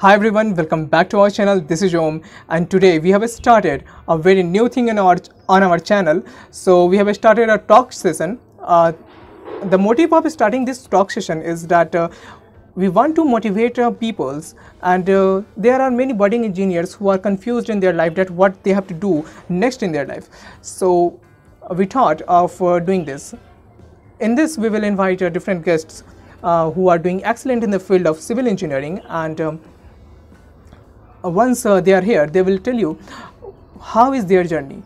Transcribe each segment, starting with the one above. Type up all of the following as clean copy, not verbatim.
Hi everyone, welcome back to our channel. This is Om, and today we have started a very new thing on our channel. So we have started a talk session. The motive of starting this talk session is that we want to motivate peoples, and there are many budding engineers who are confused in their life that what they have to do next in their life. So we thought of doing this. In this, we will invite different guests who are doing excellent in the field of civil engineering, and once they are here, they will tell you how is their journey.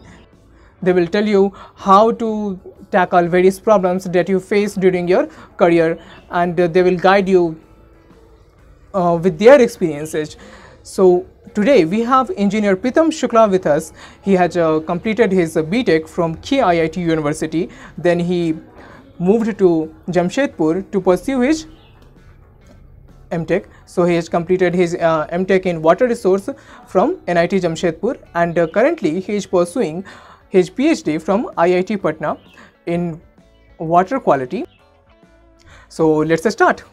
They will tell you how to tackle various problems that you face during your career, and they will guide you with their experiences. So today we have engineer Pritam Shukla with us. He has completed his BTech from KIIT University. Then he moved to Jamshedpur to pursue his MTech. So he has completed his MTech in water resource from NIT Jamshedpur, and currently he is pursuing his PhD from IIT Patna in water quality. So let's start.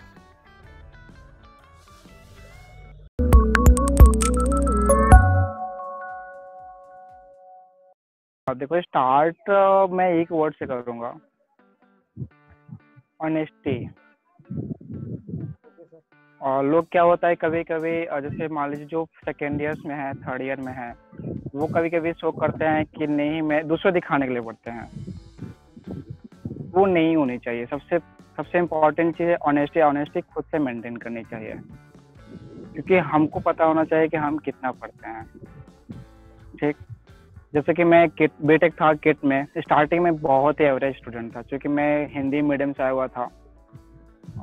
देखो start मैं एक word से करूँगा, honesty. और लोग क्या होता है कभी कभी जैसे मान लीजिए जो सेकेंड ईयर्स में है, थर्ड ईयर में है, वो कभी कभी शो करते हैं कि नहीं, मैं दूसरे दिखाने के लिए पढ़ते हैं। वो नहीं होनी चाहिए। सबसे इम्पोर्टेंट चीज़ है ऑनेस्टी। ऑनेस्टी खुद से मेंटेन करनी चाहिए, क्योंकि हमको पता होना चाहिए कि हम कितना पढ़ते हैं। ठीक, जैसे कि मैं बीटेक था किट में, स्टार्टिंग में बहुत ही एवरेज स्टूडेंट था, क्योंकि मैं हिंदी मीडियम से आया हुआ था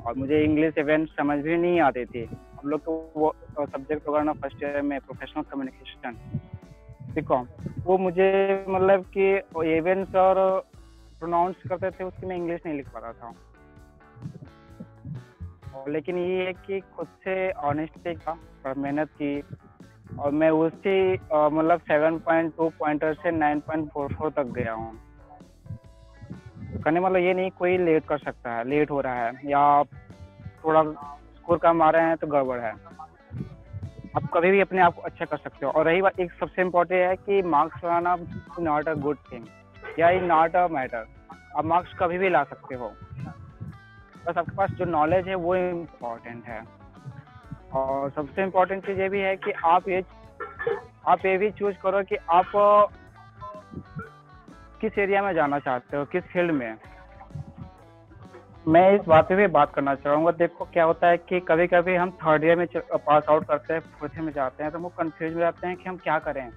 और मुझे इंग्लिश इवेंट समझ भी नहीं आती थी। हम लोग तो वो सब्जेक्ट होगा ना फर्स्ट ईयर में, प्रोफेशनल कम्युनिकेशन बीकॉम, वो मुझे मतलब कि इवेंट्स और प्रोनाउंस करते थे, उसकी मैं इंग्लिश नहीं लिख पाता था। लेकिन ये है कि खुद से ऑनेस्टी का और मेहनत की, और मैं उसी मतलब 7.2 पॉइंटर से 9.44 तक गया हूँ। कहने मतलब ये नहीं कोई लेट कर सकता है, लेट हो रहा है या थोड़ा स्कोर कम आ रहे हैं तो गड़बड़ है। आप कभी भी अपने आप को अच्छा कर सकते हो। और रही बात, एक सबसे इम्पोर्टेंट है कि मार्क्स लाना नॉट अ गुड थिंग या नॉट अ मैटर। आप मार्क्स कभी भी ला सकते हो, बस आपके पास जो नॉलेज है वो इम्पोर्टेंट है। और सबसे इम्पोर्टेंट चीज़ ये भी है कि आप ये भी चूज करो कि आप किस एरिया में जाना चाहते हो, किस फील्ड में। मैं इस बात पे भी बात करना चाहूँगा। देखो क्या होता है कि कभी कभी हम थर्ड ईयर में पास आउट करते हैं, फोर्थ ईयर में जाते हैं, तो वो कंफ्यूज हो जाते हैं कि हम क्या करें।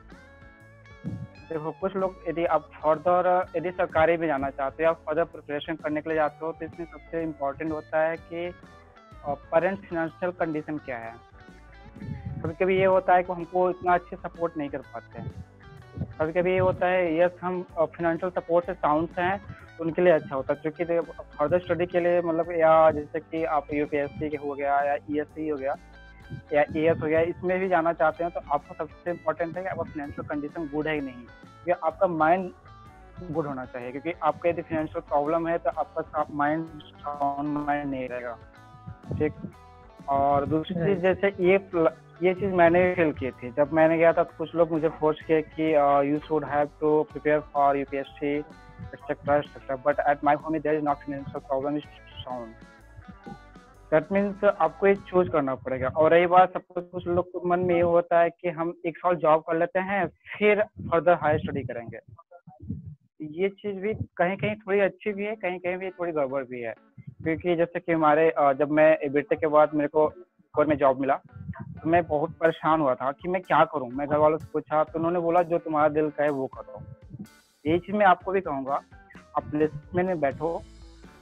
देखो कुछ लोग यदि आप फर्दर यदि सरकारी में जाना चाहते हो या फर्दर प्रिपरेशन करने के लिए जाते हो, तो इसमें सबसे इम्पोर्टेंट होता है कि पेरेंट्स फिनेंशियल कंडीशन क्या है। कभी कभी ये होता है कि हमको इतना अच्छे सपोर्ट नहीं कर पाते हैं। कभी कभी ये होता है यस हम फिनेंशियल सपोर्ट से साउंड हैं तो उनके लिए अच्छा होता है, क्योंकि फर्दर स्टडी के लिए मतलब या जैसे कि आप यूपीएससी के हो गया या ईएससी हो गया या एएस हो गया, इसमें भी जाना चाहते हैं, तो आपको सबसे इम्पोर्टेंट है कि आपका फिनेंशियल कंडीशन गुड है कि नहीं, क्योंकि आपका माइंड गुड होना चाहिए। क्योंकि आपका यदि फिनेंशियल प्रॉब्लम है तो आपका माइंड माइंड नहीं रहेगा। ठीक। और दूसरी चीज, जैसे ये चीज मैंने फील की थी जब मैंने गया था, तो कुछ लोग मुझे फोर्स किए कि you should have to prepare for UPSC etcetera, but at my home there is not financial problem is sound. That means आपको एक चूज करना पड़ेगा। और रही बात, सबको कुछ लोग के मन में ये होता है कि हम एक साल जॉब कर लेते हैं फिर फर्दर हायर स्टडी करेंगे। ये चीज भी कहीं कहीं थोड़ी अच्छी भी है, कहीं कहीं भी थोड़ी गड़बड़ भी है। क्योंकि जैसे कि हमारे जब मैं बीटेक के बाद मेरे को कोर में जॉब मिला, तो मैं बहुत परेशान हुआ था कि मैं क्या करूं। मैं घर वालों से पूछा तो उन्होंने बोला जो तुम्हारा दिल का है वो करो। यही चीज मैं आपको भी कहूंगा, आप प्लेसमेंट में बैठो।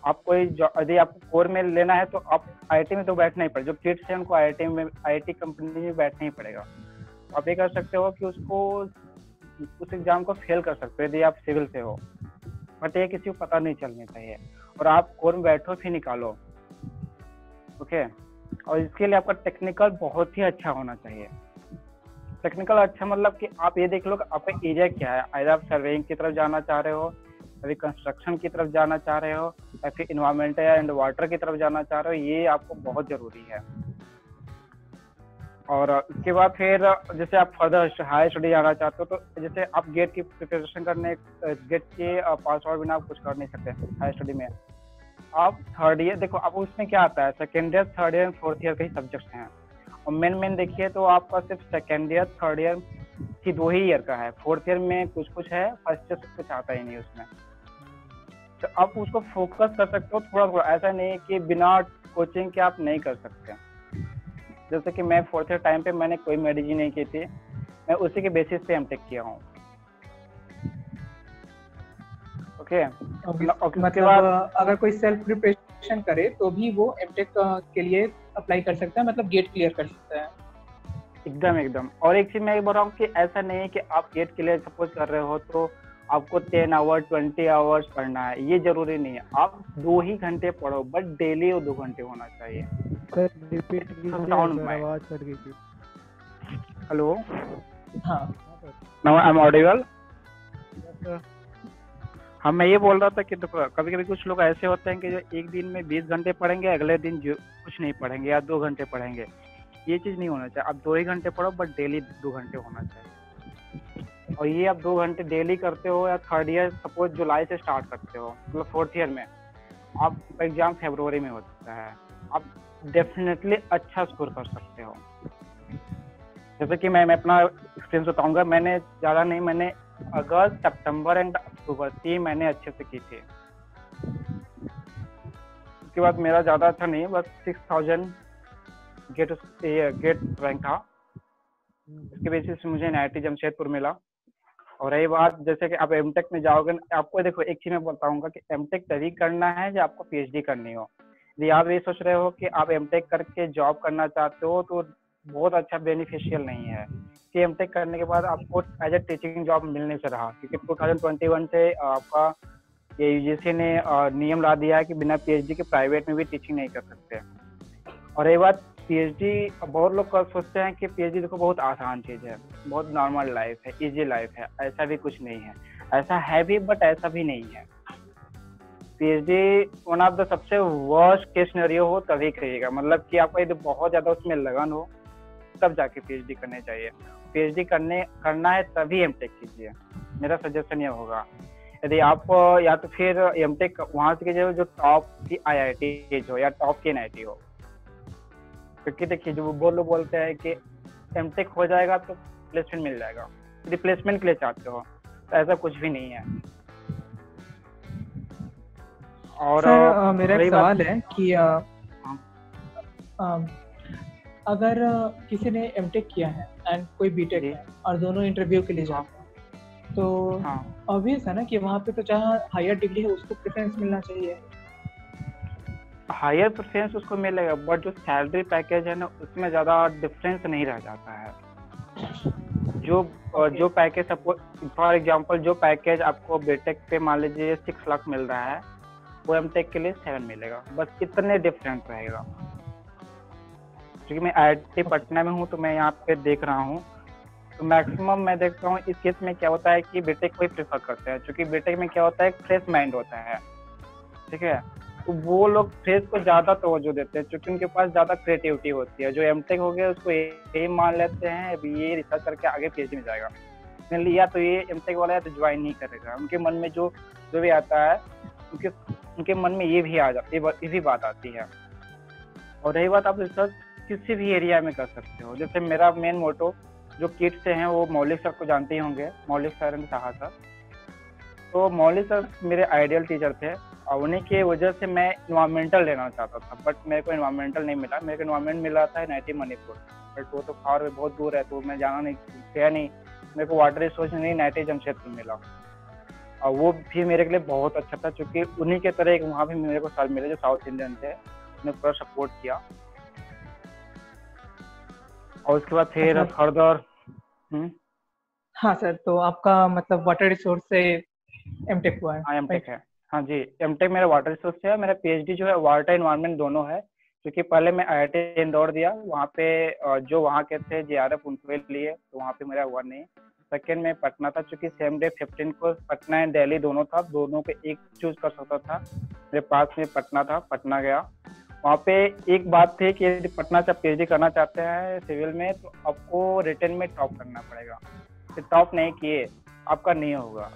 आपको यदि आपको कोर में लेना है तो आप आईआईटी में तो बैठना ही पड़ेगा। जो किड्स हैं उनको आईआईटी कंपनी में बैठना ही पड़ेगा। आप ये कर सकते हो कि उस एग्जाम को फेल कर सकते हो यदि आप सिविल से हो, बट ये किसी को पता नहीं चलना चाहिए। और आप कोर में बैठो फिर निकालो। ओके। और इसके लिए आपका टेक्निकल बहुत ही अच्छा होना चाहिए। टेक्निकल अच्छा मतलब कि आप ये देख लो कि आपका एरिया क्या है। अगर आप सर्वेइंग की तरफ जाना चाह रहे हो, अभी कंस्ट्रक्शन की तरफ जाना चाह रहे हो, या फिर इन्वायरमेंटल एंड वाटर की तरफ जाना चाह रहे हो, ये आपको बहुत जरूरी है। और उसके बाद फिर जैसे आप फर्दर हाई स्टडी जाना चाहते हो तो जैसे आप गेट की प्रिपरेशन करने, गेट के पास आउट बिना आप कुछ कर नहीं सकते हाई स्टडी में। आप थर्ड ईयर देखो, अब उसमें क्या आता है, second year, third year, fourth year के ही सब्जेक्ट्स हैं। और मेन देखिए तो आपका सिर्फ सेकेंड ईयर, थर्ड ईयर की 2 ही ईयर का है। फोर्थ ईयर में कुछ है, फर्स्ट ईयर कुछ आता ही नहीं उसमें। तो आप उसको फोकस कर सकते हो थोड़ा थोड़ा, ऐसा नहीं है कि बिना कोचिंग के आप नहीं कर सकते। जैसे कि मैं फोर्थ ईयर टाइम पे मैंने कोई मेडिजी नहीं की थी, मैं उसी के बेसिस पे एमटेक किया हूँ। ओके। मतलब अगर कोई सेल्फ प्रिपरेशन करे तो भी वो एमटेक के लिए अप्लाई कर सकता है, मतलब गेट क्लियर कर सकता है। एकदम। और एक चीज मैं बोल रहा हूँ कि ऐसा नहीं है कि आप गेट क्लियर सपोज कर रहे हो तो आपको 10 आवर्स 20 आवर्स पढ़ना है, ये जरूरी नहीं है। आप 2 ही घंटे पढ़ो, बट डेली वो 2 घंटे होना चाहिए। आवाज कट गई थी। हेलो, हाँ, नाउ आई एम ऑडिबल। हाँ, मैं ये बोल रहा था कि देखो कभी कभी कुछ लोग ऐसे होते हैं कि जो एक दिन में 20 घंटे पढ़ेंगे, अगले दिन जो कुछ नहीं पढ़ेंगे या 2 घंटे पढ़ेंगे। ये चीज नहीं होना चाहिए। आप 2 ही घंटे पढ़ो, बट डेली 2 घंटे होना चाहिए। और ये आप 2 घंटे डेली करते हो, या थर्ड ईयर सपोज जुलाई से स्टार्ट करते हो, मतलब फोर्थ ईयर में आप एग्जाम फरवरी में होता है, आप डेफिनेटली अच्छा स्कोर कर सकते हो। जैसे कि मैं अपना एक्सपीरियंस बताऊंगा। मैंने ज़्यादा नहीं, मैंने अगस्त, सितंबर एंड अक्टूबर 3 महीने अच्छे से की थी। उसके बाद मेरा ज़्यादा अच्छा नहीं, बस 6000 गेट रैंक था। इसके बेसिस से मुझे NIT जमशेदपुर मिला। और रही बात जैसे कि आप एमटेक में जाओगे, आपको देखो एक चीज़ मैं बताऊंगा कि एमटेक तभी करना है जब आपको PhD करनी हो। यदि आप ये सोच रहे हो कि आप एमटेक करके जॉब करना चाहते हो तो बहुत अच्छा बेनिफिशियल नहीं है कि एमटेक करने के बाद आपको एज ए टीचिंग जॉब मिलने से रहा, क्योंकि 2021 से आपका ये UGC ने नियम ला दिया है कि बिना PhD के प्राइवेट में भी टीचिंग नहीं कर सकते। और ये बात PhD, बहुत लोग सोचते हैं कि PhD देखो बहुत आसान चीज़ है, बहुत नॉर्मल लाइफ है, इजी लाइफ है। ऐसा भी कुछ नहीं है, ऐसा है भी बट ऐसा भी नहीं है। PhD वन ऑफ द सबसे वर्स्ट केस सिनेरियो हो तभी करिएगा, मतलब कि आपको यदि बहुत ज़्यादा उसमें लगन हो तब जाके PhD करने चाहिए। PhD करना है तभी एमटेक कीजिए, मेरा सजेशन ये होगा। यदि आप या तो फिर एमटेक वहाँ से कीजिए जो टॉप की IIT हो या टॉप की NIT हो, क्योंकि देखिए जो वो लोग बोलते हैं कि एमटेक हो जाएगा तो प्लेसमेंट मिल जाएगा। यदि प्लेसमेंट के लिए चाहते हो तो ऐसा कुछ भी नहीं है। और सर मेरा एक सवाल है कि अगर किसी ने एमटेक किया है एंड कोई बीटेक है और दोनों इंटरव्यू के लिए जाते हैं तो ऑब्वियस है ना कि वहाँ पे तो जहाँ हायर डिग्री है उसको प्रेफरेंस मिलना चाहिए। हायर प्रेफरेंस उसको मिलेगा, बट जो सैलरी पैकेज है ना उसमें ज़्यादा डिफरेंस नहीं रह जाता है। जो पैकेज सपोज फॉर एग्जांपल जो पैकेज आपको बीटेक पे मान लीजिए 6 लाख मिल रहा है, वो एमटेक के लिए 7 मिलेगा, बस इतने डिफरेंस रहेगा। क्योंकि मैं IIT पटना में हूँ तो मैं यहाँ पे देख रहा हूँ, तो मैक्सिमम मैं देखता हूँ इस केस में क्या होता है कि बीटेक को ही प्रेफर करते हैं, क्योंकि बीटेक में क्या होता है फ्रेश माइंड होता है, ठीक है। तो वो लोग फ्रेश को ज़्यादा तवज्जो देते हैं क्योंकि उनके पास ज़्यादा क्रिएटिविटी होती है। जो एमटेक हो गया उसको यही मान लेते हैं अभी ये रिसर्च करके आगे PhD में जाएगा, या तो ये एमटेक वाला या तो ज्वाइन नहीं करेगा। उनके मन में जो भी आता है उनके मन में ये भी बात आती है। और रही बात, आप रिसर्च किसी भी एरिया में कर सकते हो। जैसे मेरा मेन मोटो जो किट से हैं वो मौलिक सर को जानते ही होंगे, मौलिक सर एंड साहा सर। तो मौलिक सर मेरे आइडियल टीचर थे और उन्हीं की वजह से मैं इन्वायरमेंटल लेना चाहता था, बट मेरे को इन्वायरमेंटल नहीं मिला। मेरे को इन्वायरमेंट मिला था NIT मणिपुर, बट वो तो खार बहुत दूर है तो मैं जाना नहीं गया नहीं। मेरे को वाटर रिसोर्स नहीं NIT जमशेदपुर मिला, और वो भी मेरे के लिए बहुत अच्छा था क्योंकि उन्हीं के तरह एक वहाँ भी मेरे को सर मिले जो साउथ इंडियन थे, उन्हें पूरा सपोर्ट किया। और उसके बाद फिर फर्दर हाँ सर, तो आपका मतलब वाटर रिसोर्स से एमटेक हुआ है? हाँ एमटेक है, हाँ जी एमटेक मेरा वाटर रिसोर्स से है। मेरा PhD जो है वाटर एनवायरनमेंट दोनों है, क्योंकि पहले मैं IIT इंदौर दिया, वहाँ पे जो वहाँ के थे JRF उनको लिए, तो वहाँ पे मेरा हुआ नहीं। सेकेंड में पटना था, चूँकि सेम डे 15 को पटना एंड दिल्ली दोनों था, दोनों पे एक चूज कर सकता था। मेरे पास में पटना था, पटना गया। वहाँ पे एक बात थी कि यदि पटना से पीएचडी करना चाहते हैं सिविल में तो आपको रिटर्न में टॉप करना पड़ेगा। फिर टॉप नहीं किए आपका नहीं होगा।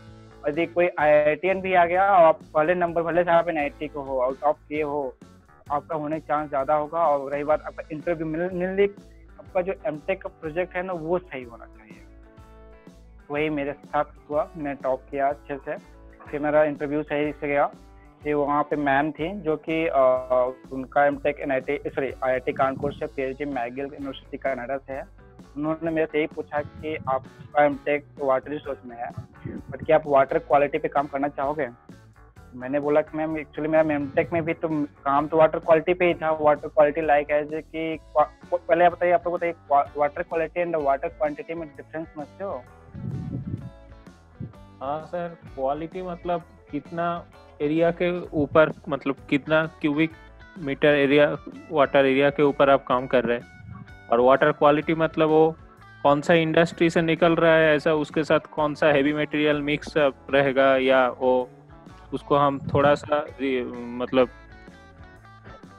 यदि कोई आईआईटीएन भी आ गया और आप पहले नंबर भले से आप एनआईटी को हो और टॉप किए हो, आपका होने का चांस ज़्यादा होगा। और रही बात आपका इंटरव्यू मिलने, आपका जो एमटेक का प्रोजेक्ट है ना वो सही होना चाहिए। वही मेरे साथ हुआ, मैं टॉप किया अच्छे से। फिर मेरा इंटरव्यू सही से गया। फिर वहाँ पे मैम थी जो कि उनका एमटेक आईआईटी कानपुर से, पीएचडी मैगिल यूनिवर्सिटी कनाडा से है। उन्होंने मेरे से यही पूछा कि आपका एमटेक वाटर रिसोर्स में है, बट क्या आप वाटर क्वालिटी पे काम करना चाहोगे? मैंने बोला कि मैम एक्चुअली मेरा एमटेक में भी तो काम तो वाटर क्वालिटी पे ही था। वाटर क्वालिटी लाइक है जो कि पहले बताइए, आप लोग बताइए, water quality and water quantity में डिफरेंस समझते हो? हाँ सर, क्वालिटी मतलब कितना एरिया के ऊपर, मतलब कितना cubic metre area, water area के ऊपर आप काम कर रहे हैं। और वाटर क्वालिटी मतलब वो कौन सा इंडस्ट्री से निकल रहा है, ऐसा उसके साथ कौन सा हैवी मटेरियल मिक्स रहेगा, या वो उसको हम थोड़ा सा मतलब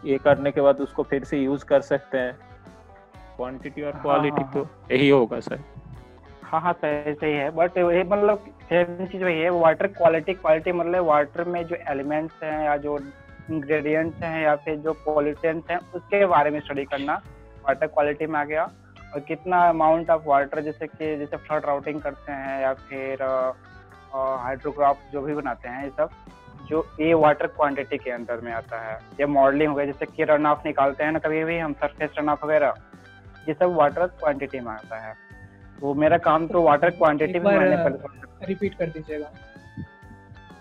ये करने के बाद उसको फिर से यूज कर सकते हैं। क्वांटिटी और क्वालिटी तो यही होगा सर। हाँ सही है, बट ये मतलब सेम चीज वही है। वाटर क्वालिटी मतलब वाटर में जो एलिमेंट्स हैं या जो इंग्रेडिएंट्स हैं या फिर जो पॉल्यूटेंट्स हैं उसके बारे में स्टडी करना वाटर क्वालिटी में आ गया। और कितना अमाउंट ऑफ वाटर, जैसे फ्लड राउटिंग करते हैं या फिर हाइड्रोग्राफ जो भी बनाते हैं, ये सब जो ये वाटर क्वांटिटी के अंदर में आता है। या मॉडलिंग हो गया, जैसे कि रन ऑफ निकालते हैं ना कभी भी हम, सरफेस रन ऑफ वगैरह, ये सब वाटर क्वांटिटी में आता है। वो मेरा काम तो वाटर क्वांटिटी में मैंने पहले रिपीट कर दीजिएगा।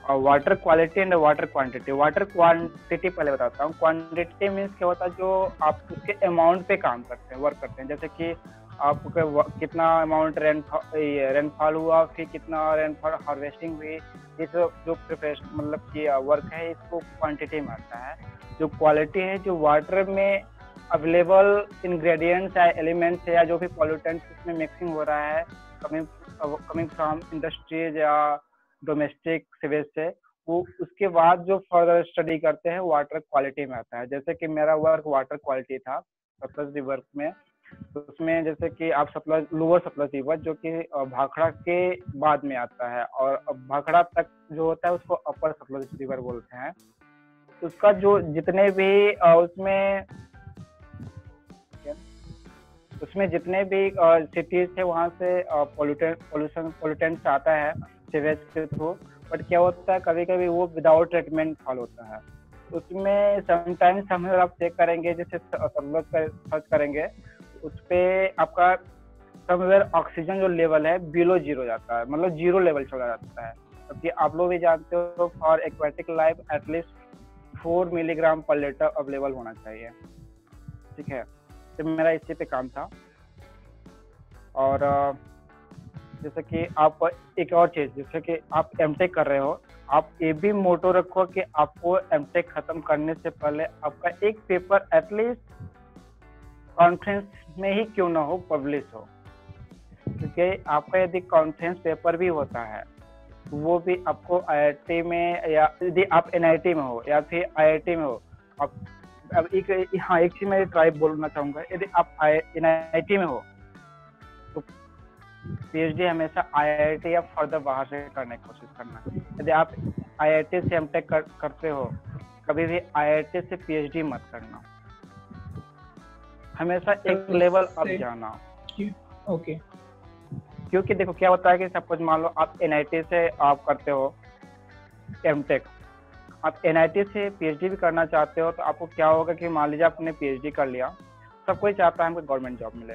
और water quality and water quantity. Water quantity पहले बताता हूँ। क्वांटिटी मीन्स क्या होता है, जो आप उसके अमाउंट पे काम करते हैं, वर्क करते हैं। जैसे कि आपका कितना अमाउंट रेनफॉल हुआ, फिर कितना रेनफॉल हार्वेस्टिंग हुई, ये सब जो प्रिपरेशन मतलब कि वर्क है, इसको क्वांटिटी में आता है। जो क्वालिटी है, जो वाटर में अवेलेबल इंग्रेडिएंट्स या एलिमेंट्स या जो भी पॉल्यूटेंट्स उसमें मिक्सिंग हो रहा है कमिंग फ्रॉम इंडस्ट्रीज या डोमेस्टिक सीवेज से, वो उसके बाद जो फर्दर स्टडी करते हैं वाटर क्वालिटी में आता है। जैसे कि मेरा वर्क वाटर क्वालिटी था सतलज रिवर में, तो उसमें जैसे कि आप सतलज, लोअर सतलज रिवर जो कि भाखड़ा के बाद में आता है, और भाखड़ा तक जो होता है उसको अपर सतलज रिवर बोलते हैं। उसका जो जितने भी उसमें जितने भी सिटीज थे वहाँ से पोल्यूटेंट्स आता है सीवेज के थ्रू। बट क्या होता है, कभी कभी वो विदाउट ट्रीटमेंट फॉल होता है। उसमें समटाइम्स हम आप चेक करेंगे, जैसे सर्च करेंगे, उस पर आपका समवेयर ऑक्सीजन जो लेवल है बिलो जीरो जाता है, मतलब जीरो लेवल चला जाता है। क्योंकि आप लोग भी जानते हो for aquatic life at least 4 milligram पर लीटर अवेलेबल होना चाहिए। ठीक है, तो मेरा इसी पे काम था। और जैसे कि आप एक और चीज, जैसे कि आप एमटेक कर रहे हो, आप ये भी मोटो रखो कि आपको एमटेक खत्म करने से पहले आपका एक पेपर एटलीस्ट कॉन्फ्रेंस में ही क्यों ना हो पब्लिश हो। क्योंकि आपका यदि कॉन्फ्रेंस पेपर भी होता है वो भी आपको आईआईटी में, या यदि आप एनआईटी में हो या फिर आईआईटी में हो, आप अब एक चीज मैं ट्राई बोलना चाहूंगा, यदि आप एनआईटी में हो तो पीएचडी हमेशा आईआईटी या फर्दर बाहर से करने की कोशिश करना। यदि आप आईआईटी से एमटेक करते हो, कभी भी आईआईटी से पीएचडी मत करना, हमेशा एक लेवल अप जाना। ओके, क्योंकि देखो क्या होता है कि सपोज मान लो आप एनआईटी से आप करते हो एमटेक, आप एनआईटी से पीएचडी भी करना चाहते हो, तो आपको क्या होगा कि मान लीजिए आपने पीएचडी कर लिया, सब कोई चाहता है हमको गवर्नमेंट जॉब मिले,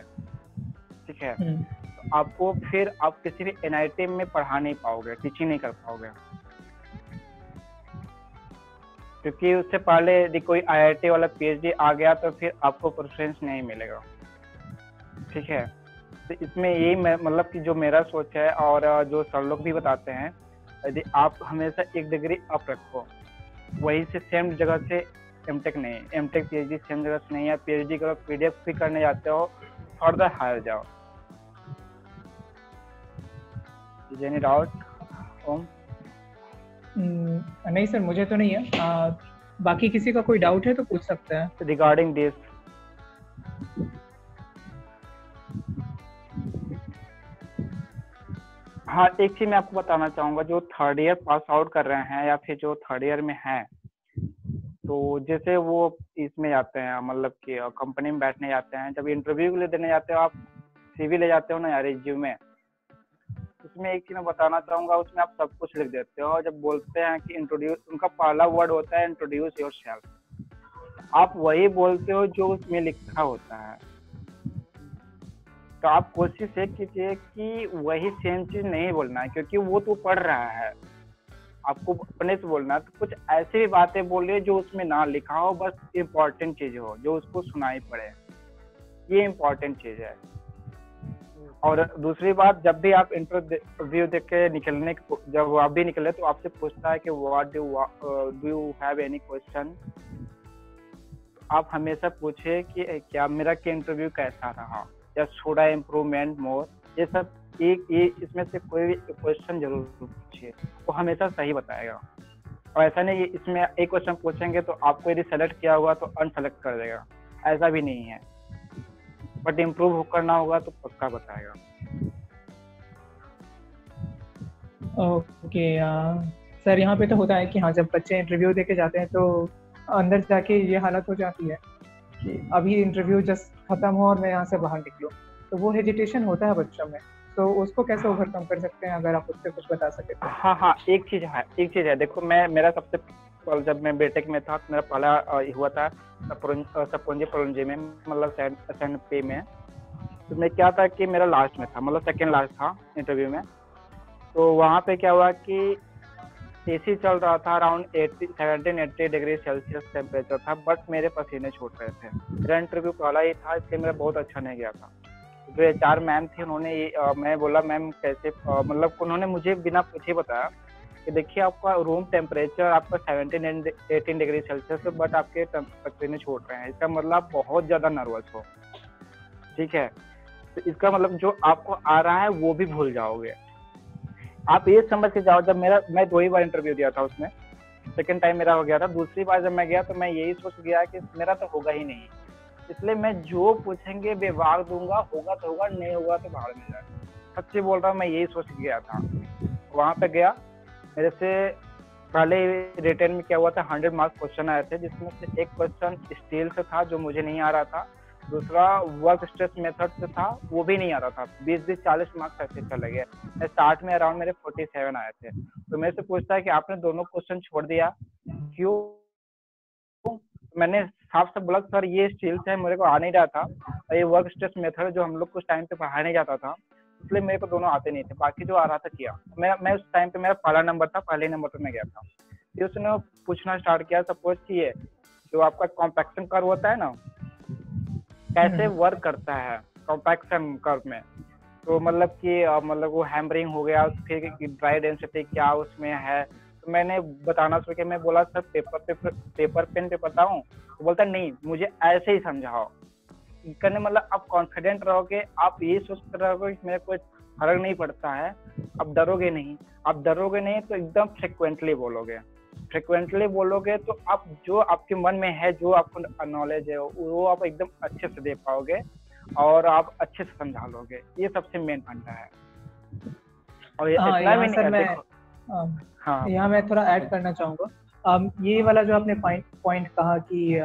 ठीक है, तो आपको फिर आप किसी भी एनआईटी में पढ़ा नहीं पाओगे, टीचिंग नहीं कर पाओगे, क्योंकि उससे पहले यदि कोई आईआईटी वाला पीएचडी आ गया तो फिर आपको प्रेफरेंस नहीं मिलेगा। ठीक है, तो इसमें यही मतलब कि जो मेरा सोच है और जो सर लोग भी बताते हैं, यदि आप हमेशा एक डिग्री अप रखो, वही से सेम जगह से एमटेक नहीं, एमटेक पीएचडी सेम जगह से नहीं है। पीएचडी करो, पीडीएफ भी करने जाते हो, फर्दर हायर जाओ। एनी डाउट ओम? नहीं सर, मुझे तो नहीं है। बाकी किसी का कोई डाउट है तो पूछ सकते हैं। Regarding this. हाँ, एक चीज मैं आपको बताना चाहूंगा, जो थर्ड ईयर पास आउट कर रहे हैं या फिर जो थर्ड ईयर में हैं, तो जैसे वो इसमें जाते हैं, मतलब कि कंपनी में बैठने जाते हैं, जब इंटरव्यू के लिए देने जाते हो, आप सीवी ले जाते हो ना यार, रिज्यूमे, उसमें एक चीज मैं बताना चाहूंगा, उसमें आप सब कुछ लिख देते हो, और जब बोलते हैं कि इंट्रोड्यूस, उनका पहला वर्ड होता है इंट्रोड्यूस योर सेल्फ, आप वही बोलते हो जो उसमें लिखा होता है। तो आप कोशिश ये कीजिए कि वही सेम चीज नहीं बोलना है, क्योंकि वो तो पढ़ रहा है, आपको अपने से बोलना है। तो कुछ ऐसी भी बातें बोलिए जो उसमें ना लिखा हो, बस इम्पोर्टेंट चीज हो जो उसको सुनाई पड़े, ये इम्पोर्टेंट चीज है। और दूसरी बात, जब भी आप इंटरव्यू देख के निकलने, जब आप भी निकले तो आपसे पूछता है कि what do you have any question, आप हमेशा पूछे कि क्या मेरा के इंटरव्यू कैसा रहा, या शुड आई इम्प्रूवमेंट मोर, ये सब ये इसमें से कोई भी क्वेश्चन जरूर पूछिए, वो हमेशा सही बताएगा। और ऐसा नहीं इसमें एक क्वेश्चन पूछेंगे तो आपको यदि सेलेक्ट किया होगा तो अनसेलेक्ट कर देगा, ऐसा भी नहीं है, बट इम्प्रूव करना होगा तो पक्का बताएगा। ओके सर, यहाँ पे तो होता है कि हाँ, जब बच्चे इंटरव्यू देके जाते हैं तो अंदर जाके ये हालत हो जाती है कि अभी इंटरव्यू जस्ट खत्म हो और मैं यहाँ से बाहर निकलूँ, तो वो हेजिटेशन होता है बच्चों में। तो उसको कैसे ओवरकम कर सकते हैं, अगर आप उससे कुछ बता सके तो। हाँ, एक चीज है, देखो मेरा सबसे पहले जब मैं बीटेक में था, मेरा पहला हुआ था सपोंजी परोंजी में, मतलब SNP में। तो मैं क्या था कि मेरा लास्ट में था, मतलब सेकेंड लास्ट था इंटरव्यू में। तो वहाँ पे क्या हुआ कि AC चल रहा था, अराउंड 17-80 डिग्री सेल्सियस टेम्परेचर था, बट मेरे पसीने छूट रहे थे। मेरा इंटरव्यू पहला ही था, इसलिए मेरा बहुत अच्छा नहीं गया था। जो HR मैम थी, उन्होंने मैं बोला मैम कैसे, मतलब उन्होंने मुझे बिना पूछे बताया कि देखिए आपका रूम टेम्परेचर आपका 17-18 डिग्री सेल्सियस है, बट आपके पसीने छूट रहे हैं, इसका मतलब आप बहुत ज़्यादा नर्वस हो, ठीक है। तो इसका मतलब जो आपको आ रहा है वो भी भूल जाओगे। आप ये समझ के जाओ, जब मैं 2 ही बार इंटरव्यू दिया था, उसमें सेकेंड टाइम मेरा हो गया था। दूसरी बार जब मैं गया तो मैं यही सोच गया कि मेरा तो होगा ही नहीं, इसलिए मैं जो पूछेंगे बेवाक दूंगा, होगा तो होगा, नहीं होगा तो बाहर में जाए। सच्ची बोल रहा हूँ, मैं यही सोच गया था। वहाँ पे गया, मेरे से पहले रिटर्न में क्या हुआ था, 100 मार्क्स क्वेश्चन आए थे, जिसमें से एक क्वेश्चन स्टील से था जो मुझे नहीं आ रहा था, दूसरा वर्क स्ट्रेस मेथड से था, वो भी नहीं आ रहा था। 20-40 मार्क्स ऐसे चले गए। मैं स्टार्ट में अराउंड मेरे 47 आए थे। तो मेरे से पूछता है कि आपने दोनों क्वेश्चन छोड़ दिया क्यों? मैंने साफ साफ बोला सर ये स्किल्स है, मेरे को आ नहीं रहा था, और ये वर्क स्ट्रेस मेथड जो हम लोग कुछ टाइम पे पढ़ाया नहीं जाता था, इसलिए मेरे को दोनों आते नहीं थे, बाकी जो आ रहा था किया। मैं उस टाइम पे मेरा पहला नंबर था, पहले नंबर पे मैं गया था। फिर उसने पूछना स्टार्ट किया, सपोज कि ये जो आपका कॉम्पैक्शन कर्व होता है ना, कैसे वर्क करता है कॉम्पैक्शन कर्व में। तो मतलब कि मतलब वो हैमरिंग हो गया, फिर ड्राई डेंसिटी क्या उसमें है। तो मैंने बताना शुरू किया, मैं बोला सर पेपर पेन पे बताऊं? तो बोलता नहीं, मुझे ऐसे ही समझाओ। करने मतलब आप कॉन्फिडेंट रहोगे, आप ये सोचते रहोगे कि मेरे को फर्क नहीं पड़ता है, आप डरोगे नहीं। आप डरोगे नहीं तो एकदम फ्रिक्वेंटली बोलोगे तो आप जो आपके मन में है, जो आपको नॉलेज है, वो आप एकदम अच्छे से दे पाओगे और आप अच्छे से समझा लोगे। ये सबसे मेन फंडा है। और इतना भी नहीं, हाँ, यहाँ मैं थोड़ा ऐड करना चाहूँगा। ये वाला जो आपने पॉइंट कहा कि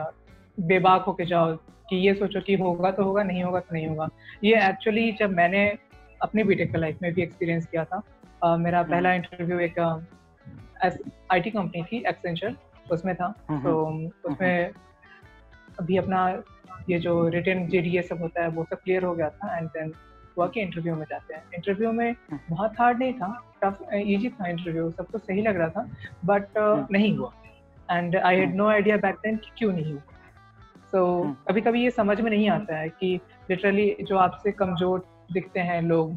बेबाक होके जाओ, कि ये सोचो कि होगा तो होगा, नहीं होगा तो नहीं होगा। ये एक्चुअली जब मैंने अपनी बीटेक लाइफ में भी एक्सपीरियंस किया था। मेरा पहला इंटरव्यू एक IT कंपनी थी, एक्सेंचर, उसमें था। तो उसमें अभी अपना ये जो रिटन JD सब होता है वो सब क्लियर हो गया था, एंड देन हुआ कि इंटरव्यू में जाते हैं। इंटरव्यू में बहुत हार्ड नहीं था, टफ इजी था इंटरव्यू, सब कुछ सही लग रहा था, बट नहीं हुआ। And I had no idea back then कि क्यों नहीं हुआ। सो कभी कभी ये समझ में नहीं आता है कि लिटरली जो आपसे कमजोर दिखते हैं लोग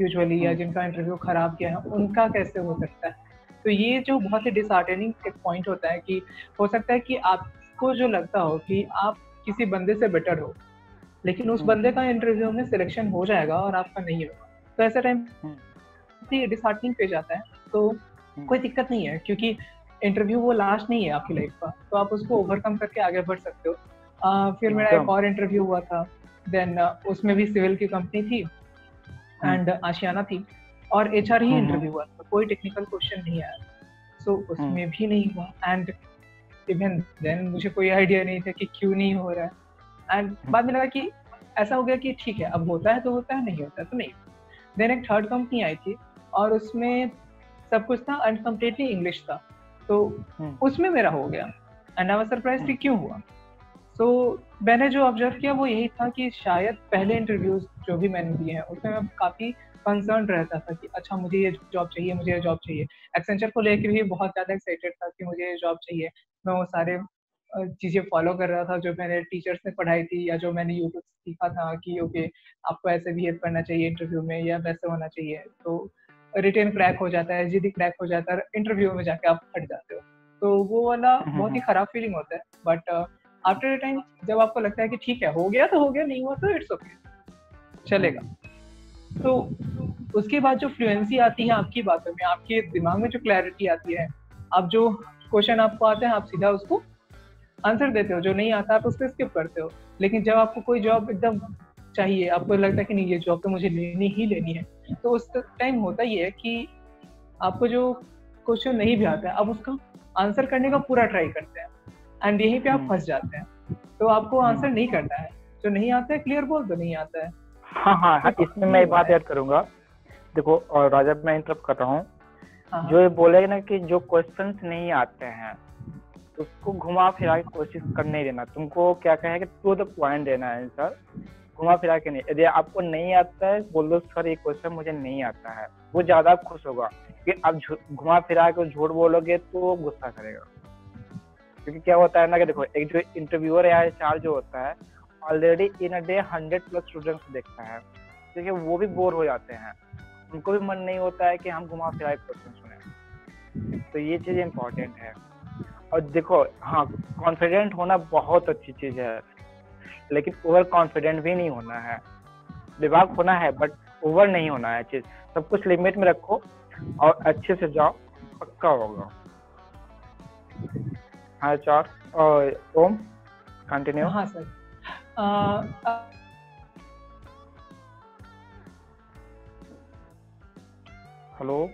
यूजुअली, या जिनका इंटरव्यू खराब गया है, उनका कैसे हो सकता है। तो ये जो बहुत ही डिसहार्टनिंग एक पॉइंट होता है कि हो सकता है कि आपको जो लगता हो कि आप किसी बंदे से बेटर हो, लेकिन उस बंदे का इंटरव्यू में सिलेक्शन हो जाएगा और आपका नहीं होगा। तो ऐसे टाइम डिसहार्टनिंग पे जाता है। तो कोई दिक्कत नहीं है, क्योंकि इंटरव्यू वो लास्ट नहीं है आपकी लाइफ का, तो आप उसको ओवरकम करके आगे बढ़ सकते हो। फिर मेरा एक और इंटरव्यू हुआ था, देन उसमें भी सिविल की कंपनी थी एंड आशियाना थी, और एचआर ही इंटरव्यू हुआ था, कोई टेक्निकल क्वेश्चन नहीं आया, सो उसमें भी नहीं हुआ। एंड इवन देन मुझे कोई आइडिया नहीं था कि क्यों नहीं हो रहा है, एंड बाद में लगा कि ऐसा हो गया कि ठीक है, अब होता है तो होता है, नहीं होता है तो नहीं। देन एक थर्ड कंपनी आई थी और उसमें सब कुछ था एंड कम्प्लीटली इंग्लिश था, तो उसमें मेरा हो गया एंड आई वाज सरप्राइज्ड कि क्यों हुआ। सो मैंने जो ऑब्जर्व किया वो यही था कि शायद पहले इंटरव्यूज जो भी मैंने दिए हैं उसमें मैं काफ़ी कंसर्न रहता था कि अच्छा मुझे ये जॉब चाहिए, मुझे ये जॉब चाहिए। एक्सेंचर को लेकर भी बहुत ज़्यादा एक्साइटेड था कि मुझे ये जॉब चाहिए। मैं वो सारे चीज़ें फॉलो कर रहा था जो मैंने टीचर्स ने पढ़ाई थी या जो मैंने यूट्यूब से सीखा था कि ओके आपको ऐसे बिहेव करना चाहिए इंटरव्यू में या वैसे होना चाहिए, तो रिटेन क्रैक हो जाता है, जीडी क्रैक हो जाता है, इंटरव्यू में जाके आप फट जाते हो। तो वो वाला बहुत ही खराब फीलिंग होता है, बट आफ्टर अ टाइम जब आपको लगता है कि ठीक है हो गया तो हो गया, नहीं हुआ तो इट्स ओके, चलेगा। तो उसके बाद जो फ्लुएंसी आती है आपकी बातों में, आपके दिमाग में जो क्लैरिटी आती है, आप जो क्वेश्चन आपको आते हैं आप सीधा उसको आंसर देते हो, जो नहीं आता आप उसको स्किप करते हो। लेकिन जब आपको कोई जॉब एकदम चाहिए, आपको लगता है कि नहीं ये जॉब तो मुझे लेनी ही लेनी है, तो उस टाइम होता ही है कि आपको जो क्वेश्चन नहीं भी आता है आप उसका आंसर करने का पूरा ट्राई करते हैं एंड यहीं पे आप फंस जाते हैं। तो आपको आंसर नहीं करना है, जो नहीं आता है क्लियर बोल दो नहीं आता है। हाँ, इसमें मैं बात ऐड करूंगा। देखो और राजा, मैं इंटरप्ट कर रहा हूँ। जो ये बोले ना कि जो क्वेश्चंस नहीं आते हैं उसको घुमा फिरा के कोशिश कर नहीं देना, तुमको क्या कहे कि टू द पॉइंट देना है आंसर, घुमा फिरा के नहीं। यदि आपको नहीं आता है बोल दो सर ये क्वेश्चन मुझे नहीं आता है, वो ज्यादा खुश होगा। कि आप घुमा फिरा के झूठ बोलोगे तो गुस्सा करेगा। क्योंकि क्या होता है ना कि देखो एक जो इंटरव्यूअर या एचआर जो होता है already in a day 100+ students देखता है, देखिए वो भी बोर हो जाते हैं, उनको भी मन नहीं होता है कि हम घुमा फिरा के क्वेश्चन सुने। तो ये चीज इम्पोर्टेंट है। और देखो हाँ, कॉन्फिडेंट होना बहुत अच्छी चीज है, लेकिन ओवर कॉन्फिडेंट भी नहीं होना है। दिमाग होना है बट ओवर नहीं होना है चीज। सब कुछ लिमिट में रखो और अच्छे से जाओ, पक्का होगा। हाँ चार और ओम कंटिन्यू। हाँ सर, हेलो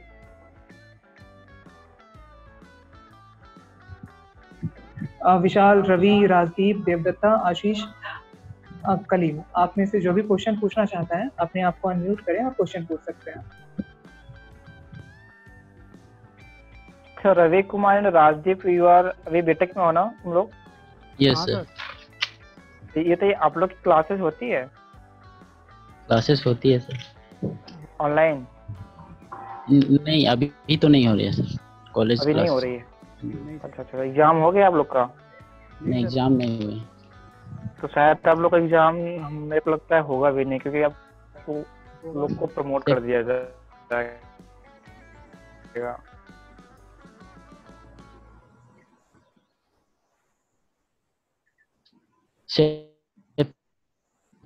विशाल, रवि, राजदीप, देवदत्ता, आशीष, कलीम, आप में से जो भी क्वेश्चन पूछना चाहता है अपने आप को अनम्यूट करें और क्वेश्चन पूछ सकते हैं। अच्छा Ravi Kumar and Rajdeep, you are अभी बीटेक में हो ना तुम लोग? Yes sir. ये तो आप लोग की क्लासेस होती है? क्लासेस होती है सर। ऑनलाइन? नहीं अभी तो नहीं हो रही है सर, कॉलेज अभी नहीं हो रही है। अच्छा, एग्जाम हो गया आप लोग का? नहीं एग्जाम नहीं हुए। तो शायद आप लोग का एग्जाम मेरे को लगता है होगा भी नहीं, क्योंकि अब लोग को प्रमोट कर दिया जाएगा।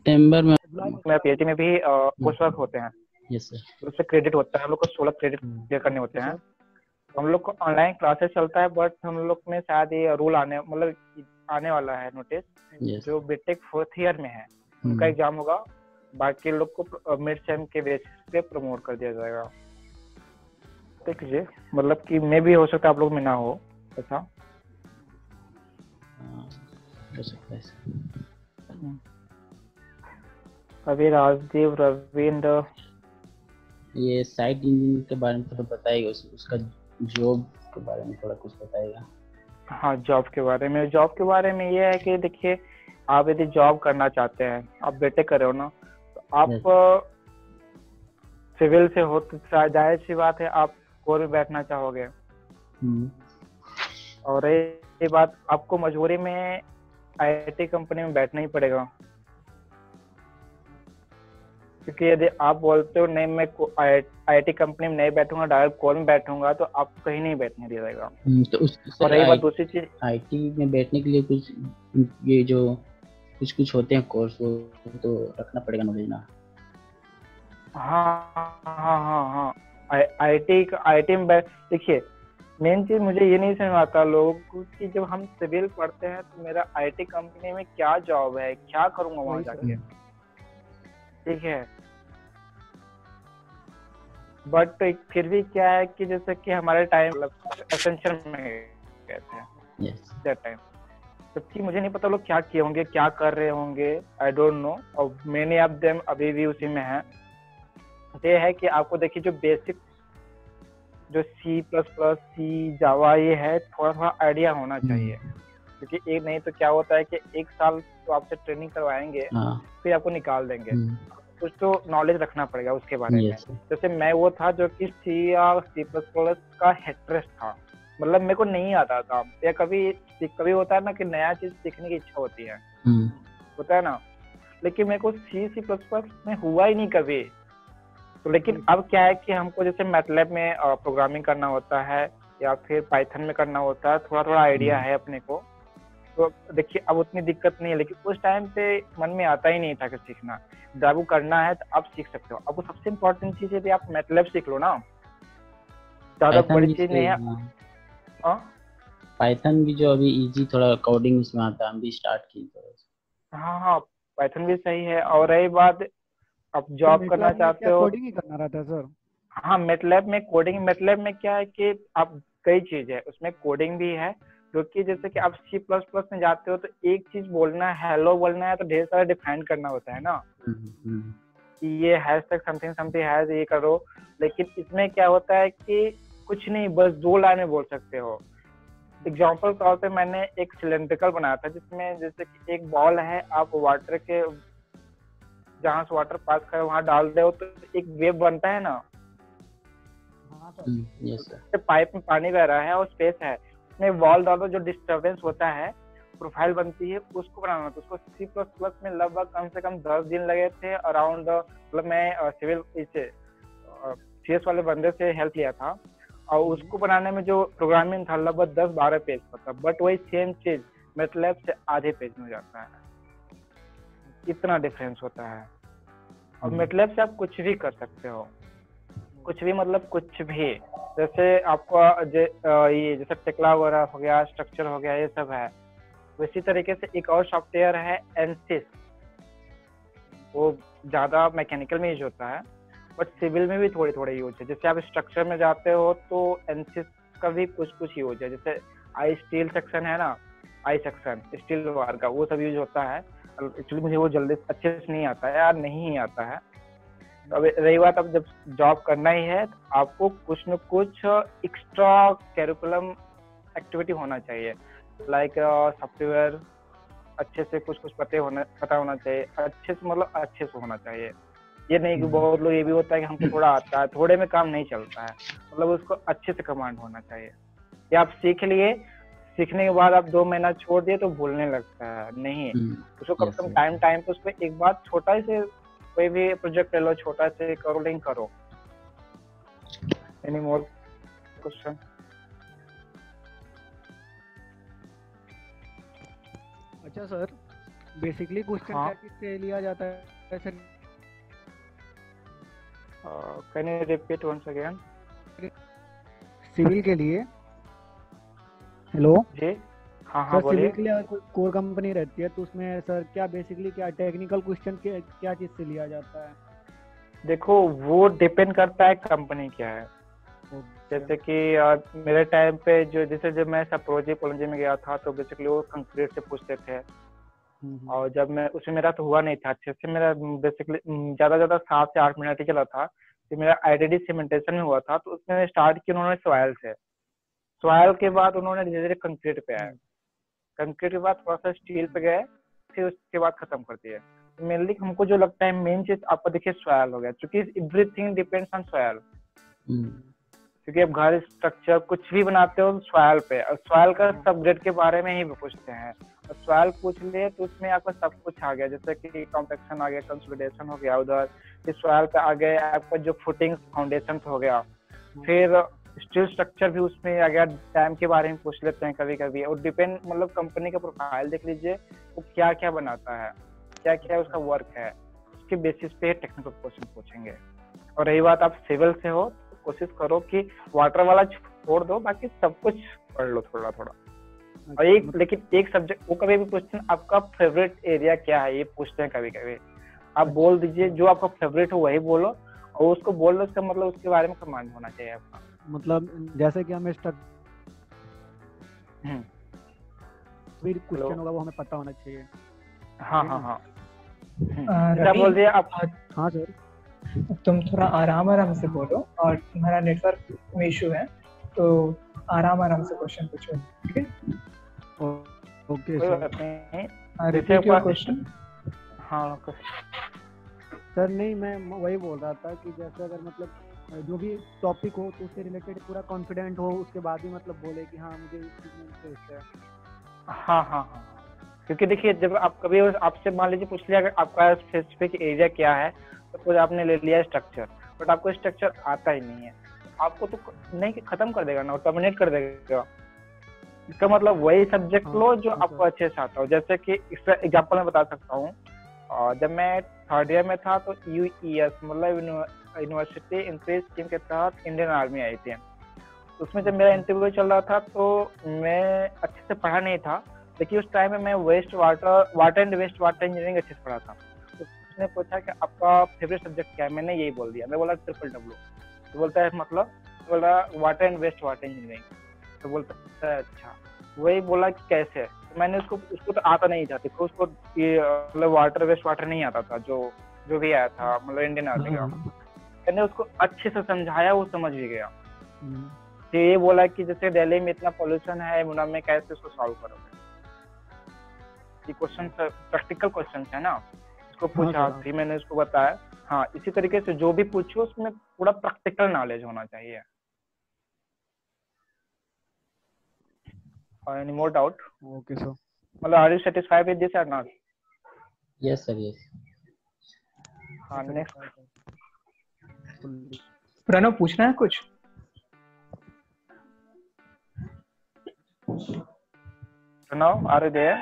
सितंबर में पीएचडी में भी पोस्ट वर्क होते हैं। Yes sir. उससे क्रेडिट होता है, हम लोग को 16 क्रेडिट क्लियर करने होते हैं। हम लोग को ऑनलाइन क्लासेस चलता है, बट हम लोग में शायद ये रूल आने वाला है नोटिस। जो बीटेक 4th ईयर में है उनका एग्जाम होगा, बाकी लोग को मिड सेम के बेसिस पे प्रमोट कर दिया जाएगा। देख लीजिए, मतलब कि मे भी हो सकता है आप लोग में ना हो ऐसा। हो सकता है। अभी राजदीप, रविंद्र, ये साइट इंजीनियर के बारे में थोड़ा बताइएगा, उसका जॉब के बारे में थोड़ा कुछ बताइएगा। हाँ जॉब के बारे में ये है कि देखिए, आप यदि जॉब करना चाहते हैं, आप बीटेक कर रहे हो ना, तो आप सिविल से हो तो जाहिर सी बात है आप कोर में बैठना चाहोगे। और ये बात आपको मजबूरी में आईआईटी कंपनी में बैठना ही पड़ेगा, क्योंकि यदि आप बोलते हो नहीं मैं आईआईटी कंपनी में नहीं बैठूंगा, डायरेक्ट कोर में बैठूंगा, तो आपको कहीं नहीं बैठने दिया जाएगा। तो और रही बात दूसरी चीज, आईटी में बैठने के लिए कुछ ये जो कुछ होते हैं कोर्स, वो तो रखना पड़ेगा नॉलेज ना। हाँ आईआईटी में देखिए, मेन चीज मुझे ये नहीं समझ में आता लोगों को कि जब हम सिविल पढ़ते हैं तो मेरा आईटी कंपनी में क्या जॉब है, क्या करूंगा वहां वही सर। जाके, ठीक है। बट फिर भी क्या है कि जैसे कि हमारे टाइम एसेंशियल में गए थे यस दैट टाइम, जबकि मुझे नहीं पता लोग क्या किए होंगे, क्या कर रहे होंगे, आई डोंट नो। और मैनी ऑफ देम अभी भी उसी में है। ये है कि आपको देखिए जो बेसिक जो C++, सी, जावा ये है, थोड़ा थोड़ा आइडिया होना चाहिए, क्योंकि एक नहीं तो क्या होता है कि एक साल तो आपसे ट्रेनिंग करवाएंगे, हाँ फिर आपको निकाल देंगे, कुछ तो नॉलेज रखना पड़ेगा उसके बारे में। यस जैसे मैं वो था जो कि C या C++ का हेडरेस्ट था, मतलब मेरे को नहीं आता था, या कभी होता है ना कि नया चीज सीखने की इच्छा होती है, होता है ना, लेकिन मेरे को C++ में हुआ ही नहीं कभी। तो लेकिन अब क्या है कि हमको जैसे मैटलैब में प्रोग्रामिंग करना होता है या फिर पाइथन में करना होता है, थोड़ा थोड़ा आइडिया है अपने को, तो देखिए अब उतनी दिक्कत नहीं है। लेकिन उस टाइम पे मन में आता ही नहीं था कि सीखना, जब आपको करना है तो आप सीख सकते हो। अब वो सबसे इम्पोर्टेंट चीज है कि आप मैटलैब सीख लो ना, ज्यादा बड़ी चीज नहीं है। हाँ पाइथन भी जो अभी इजी थोड़ा कोडिंग उसमें आता है, हम भी स्टार्ट किए थे। हाँ, पाइथन भी सही है। और रही बात आप जॉब करना चाहते हो, कोडिंग ही करना रहता है सर? हाँ मैटलैब में कोडिंग, मैटलैब में क्या है कि आप कई चीज है उसमें, कोडिंग भी है, क्योंकि जैसे कि आप C++ में जाते हो तो एक चीज बोलना है, हेलो बोलना है, तो ढेर सारा डिफाइन करना होता है ना, कि ये हैशटैग समथिंग समथिंग है, ये करो। लेकिन इसमें क्या होता है कि कुछ नहीं, बस 2 लाइनें बोल सकते हो। एग्जाम्पल तौर पे मैंने एक सिलेंड्रिकल बनाया था, जिसमें जैसे कि एक बॉल है, आप वाटर के जहाँ से वाटर पास करे वहां डाल दे हो तो एक वेव बनता है ना, पाइप में पानी बह रहा है और स्पेस है, उसमें वॉल डालो, जो डिस्टर्बेंस होता है, प्रोफाइल बनती है, उसको बनाना था। उसको C++ में लगभग कम से कम 10 दिन लगे थे अराउंड, मतलब मैं सिविल से CS वाले बंदे से हेल्प लिया था, और उसको बनाने में जो प्रोग्रामिंग था लगभग 10-12 पेज का था। बट वही सेम चीज मैटलैब से आधे पेज में हो जाता है, इतना डिफरेंस होता है। और मैटलैब से आप कुछ भी कर सकते हो, कुछ भी मतलब कुछ भी। जैसे आपका ये जैसे टेक्ला वगैरह हो गया, स्ट्रक्चर हो गया, ये सब है। इसी तरीके से एक और सॉफ्टवेयर है एनसिस, वो ज्यादा मैकेनिकल में यूज होता है, बट सिविल में भी थोड़ी थोड़ी यूज है। जैसे आप स्ट्रक्चर में जाते हो तो एनसिस का भी कुछ कुछ यूज है। जैसे आई स्टील सेक्शन है ना, आई सेक्शन स्टील वार का, वो सब यूज होता है। एक्चुअली मुझे वो जल्दी अच्छे से नहीं आता है यार, नहीं ही आता है। अब रही बात, अब जब जॉब करना ही है तो आपको कुछ न कुछ एक्स्ट्रा करिकुलम एक्टिविटी होना चाहिए, लाइक सॉफ्टवेयर अच्छे से कुछ पता होना चाहिए, अच्छे से मतलब अच्छे से होना चाहिए। ये नहीं कि बहुत लोग ये भी होता है कि हमको थोड़ा आता है, थोड़े में काम नहीं चलता है, मतलब उसको अच्छे से कमांड होना चाहिए। या आप सीख लिए, सीखने के बाद आप 2 महीना छोड़ दिए तो भूलने लगता है, नहीं, उसको कम से कम टाइम पे उसको एक बार छोटा से कोई भी प्रोजेक्ट ले लो, छोटा से करो, लेकिन करो। Any more question? अच्छा सर, बेसिकली क्वेश्चन क्या चीज से लिया जाता है sir? Can you repeat once again? Civil के लिए। हेलो जी, हाँ सर, बोलिए। सिविल के लिए अगर कोई कोर कंपनी रहती है तो उसमें सर क्या बेसिकली क्या टेक्निकल क्वेश्चन क्या चीज से लिया जाता है? देखो वो डिपेंड करता है कंपनी क्या है। जैसे कि मेरे टाइम पे जब मैं सप्रोजी पोलंजी में गया था तो बेसिकली वो कंक्रीट से पूछते थे, और जब मैं उसमें मेरा तो हुआ नहीं था अच्छे से, मेरा बेसिकली ज्यादा 7 से 8 मिनट ही चला था। तो मेरा आईडीडी सीमेंटेशन में हुआ था, तो उसमें स्टार्ट किया उन्होंने सॉयल से, सॉयल के बाद उन्होंने धीरे धीरे कंक्रीट पे आए, कंक्रीट के बाद थोड़ा सा स्टील पे गए, फिर उसके बाद खत्म कर दिए। मेनली हमको जो लगता है मेन चीज आपको देखिए सॉयल हो गया, क्योंकि एवरीथिंग डिपेंड्स ऑन सॉयल। क्योंकि आप घर स्ट्रक्चर कुछ भी बनाते हो सॉयल पे, और सॉयल का सबग्रेड के बारे में ही पूछते हैं, और सॉयल पूछ लिए तो उसमें आपका सब कुछ आ गया, जैसे कि कॉम्पैक्शन आ गया, कंसोलिडेशन हो गया उधर, फिर सॉयल पे आ गए आपका जो फुटिंग फाउंडेशन हो गया, फिर स्टील स्ट्रक्चर भी उसमें आ गया, डैम के बारे में पूछ लेते हैं कभी कभी। और डिपेंड मतलब कंपनी का प्रोफाइल देख लीजिए, वो क्या क्या बनाता है, क्या क्या उसका वर्क है, उसके बेसिस पे टेक्निकल क्वेश्चन पूछेंगे। और रही बात आप सिविल से हो, कोशिश करो कि वाटर वाला छोड़ दो, बाकी सब कुछ पढ़ लो थोड़ा थोड़ा। और एक लेकिन एक सब्जेक्ट वो कभी भी पूछते हैं आपका फेवरेट एरिया क्या है, ये पूछते हैं कभी कभी। आप बोल दीजिए जो आपका फेवरेट हो वही बोलो, और उसको बोल लो, उसका मतलब उसके बारे में कमांड होना चाहिए आपका। मतलब जैसे कि हमें फिर क्वेश्चन होगा वो हमें पता होना चाहिए। हाँ हाँ हाँ। क्या रवि, बोल दिए आप? हाँ सर। तुम थोड़ा आराम से बोलो, और तुम्हारा नेटवर्क में इशू है तो आराम से क्वेश्चन पूछो, ठीक है? ओके कोई सर। बात नहीं। Repeat your question. हाँ सर नहीं, मैं वही बोल रहा था कि जैसे अगर मतलब जो भी टॉपिक हो तो उससे रिलेटेड पूरा कॉन्फिडेंट हो, उसके बाद ही मतलब बोले कि हाँ मुझे इस चीज में इंटरेस्ट है। हाँ हाँ हाँ। क्योंकि देखिए जब आप कभी आपसे मान लीजिए पूछ लिया अगर आपका स्पेसिफिक एरिया क्या है, तो कुछ आपने ले लिया स्ट्रक्चर, बट आपको स्ट्रक्चर आता ही नहीं है, आपको तो नहीं खत्म कर देगा ना, टर्मिनेट कर देगा। इसका मतलब वही सब्जेक्ट लो जो आपको अच्छे से आता हो। जैसे कि इसका एग्जांपल मैं बता सकता हूँ, जब मैं थर्ड ईयर में था तो UES मतलब यूनिवर्सिटी इंक्रीज स्कीम के तहत इंडियन आर्मी आई थी। उसमें जब मेरा इंटरव्यू चल रहा था तो मैं अच्छे से पढ़ा नहीं था, लेकिन उस टाइम में मैं water and waste water engineering अच्छे से पढ़ा था। तो उसने पूछा कि आपका फेवरेट सब्जेक्ट क्या है, मैंने यही बोल दिया, मैं बोला WWW। तो बोलता है मतलब, बोला water and waste water engineering. तो बोलता है अच्छा। वही बोला कि कैसे, तो मैंने उसको तो आता नहीं था, देखो उसको मतलब वाटर वेस्ट वाटर नहीं आता था, जो भी आया था मतलब इंडियन आर्मी का। मैंने उसको अच्छे से समझाया, वो समझ भी गया। तो ये बोला कि जैसे दिल्ली में इतना पोल्यूशन है, मुना में कैसे उसको सॉल्व करोगे। ये क्वेश्चन प्रैक्टिकल क्वेश्चन है ना, उसको पूछा फिर मैंने उसको बताया। हाँ, इसी तरीके से जो भी पूछो उसमें पूरा प्रैक्टिकल नॉलेज होना चाहिए। Any more doubt? Okay sir. मतलब are you satisfied with this or not? Yes sir, yes. हाँ नेक्स्ट। प्रणव पूछना है कुछ? Pranav are you there?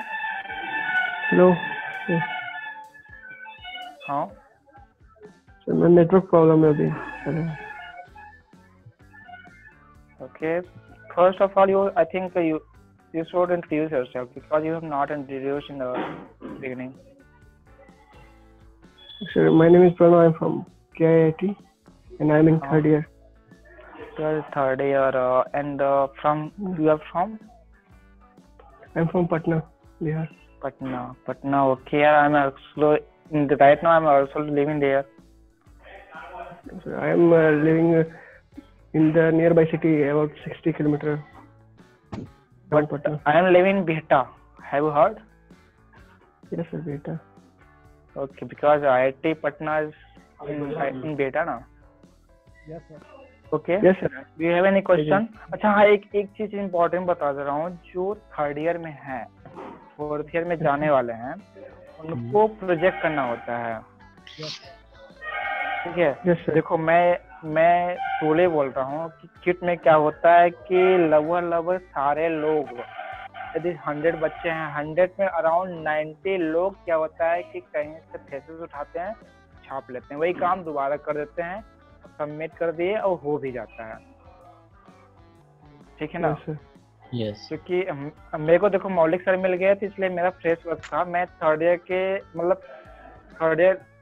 Hello हाँ सर, मैं नेटवर्क प्रॉब्लम है अभी। okay, first of all I think you should introduce yourself because you have not introduced in the beginning. Sir, my name is Pranav. I'm from KIIT and I'm in third year. You are third year and you are from? I'm from Patna, Bihar. Patna. Okay, I'm also right now I'm also living there. Sir, I am living in the nearby city, about 60 kilometers. But I am living in Bihta. Have you heard? Yes sir, Bihta. Okay, because IIT Patna is in Bihta ना? Yes sir. Okay. Yes sir. Do you have any question? अच्छा हाँ, एक चीज important बता दे रहा हूँ, जो third year में है, फोर्थ ईयर में जाने वाले हैं, उनको प्रोजेक्ट करना होता है, ठीक है? Yes sir. देखो मैं सोले बोल रहा हूँ कि किट में क्या होता है कि लगभग सारे लोग, यदि 100 बच्चे हैं, 100 में अराउंड 90 लोग क्या होता है कि कहीं से थेसिस उठाते हैं, छाप लेते हैं, वही काम दोबारा कर देते हैं, सबमिट कर दिए और हो भी जाता है, ठीक है ना? Yes. क्योंकि मेरे को देखो मौलिक सर मिल गया था, इसलिए मेरा फ्रेश वर्क था। मैं थर्ड ईयर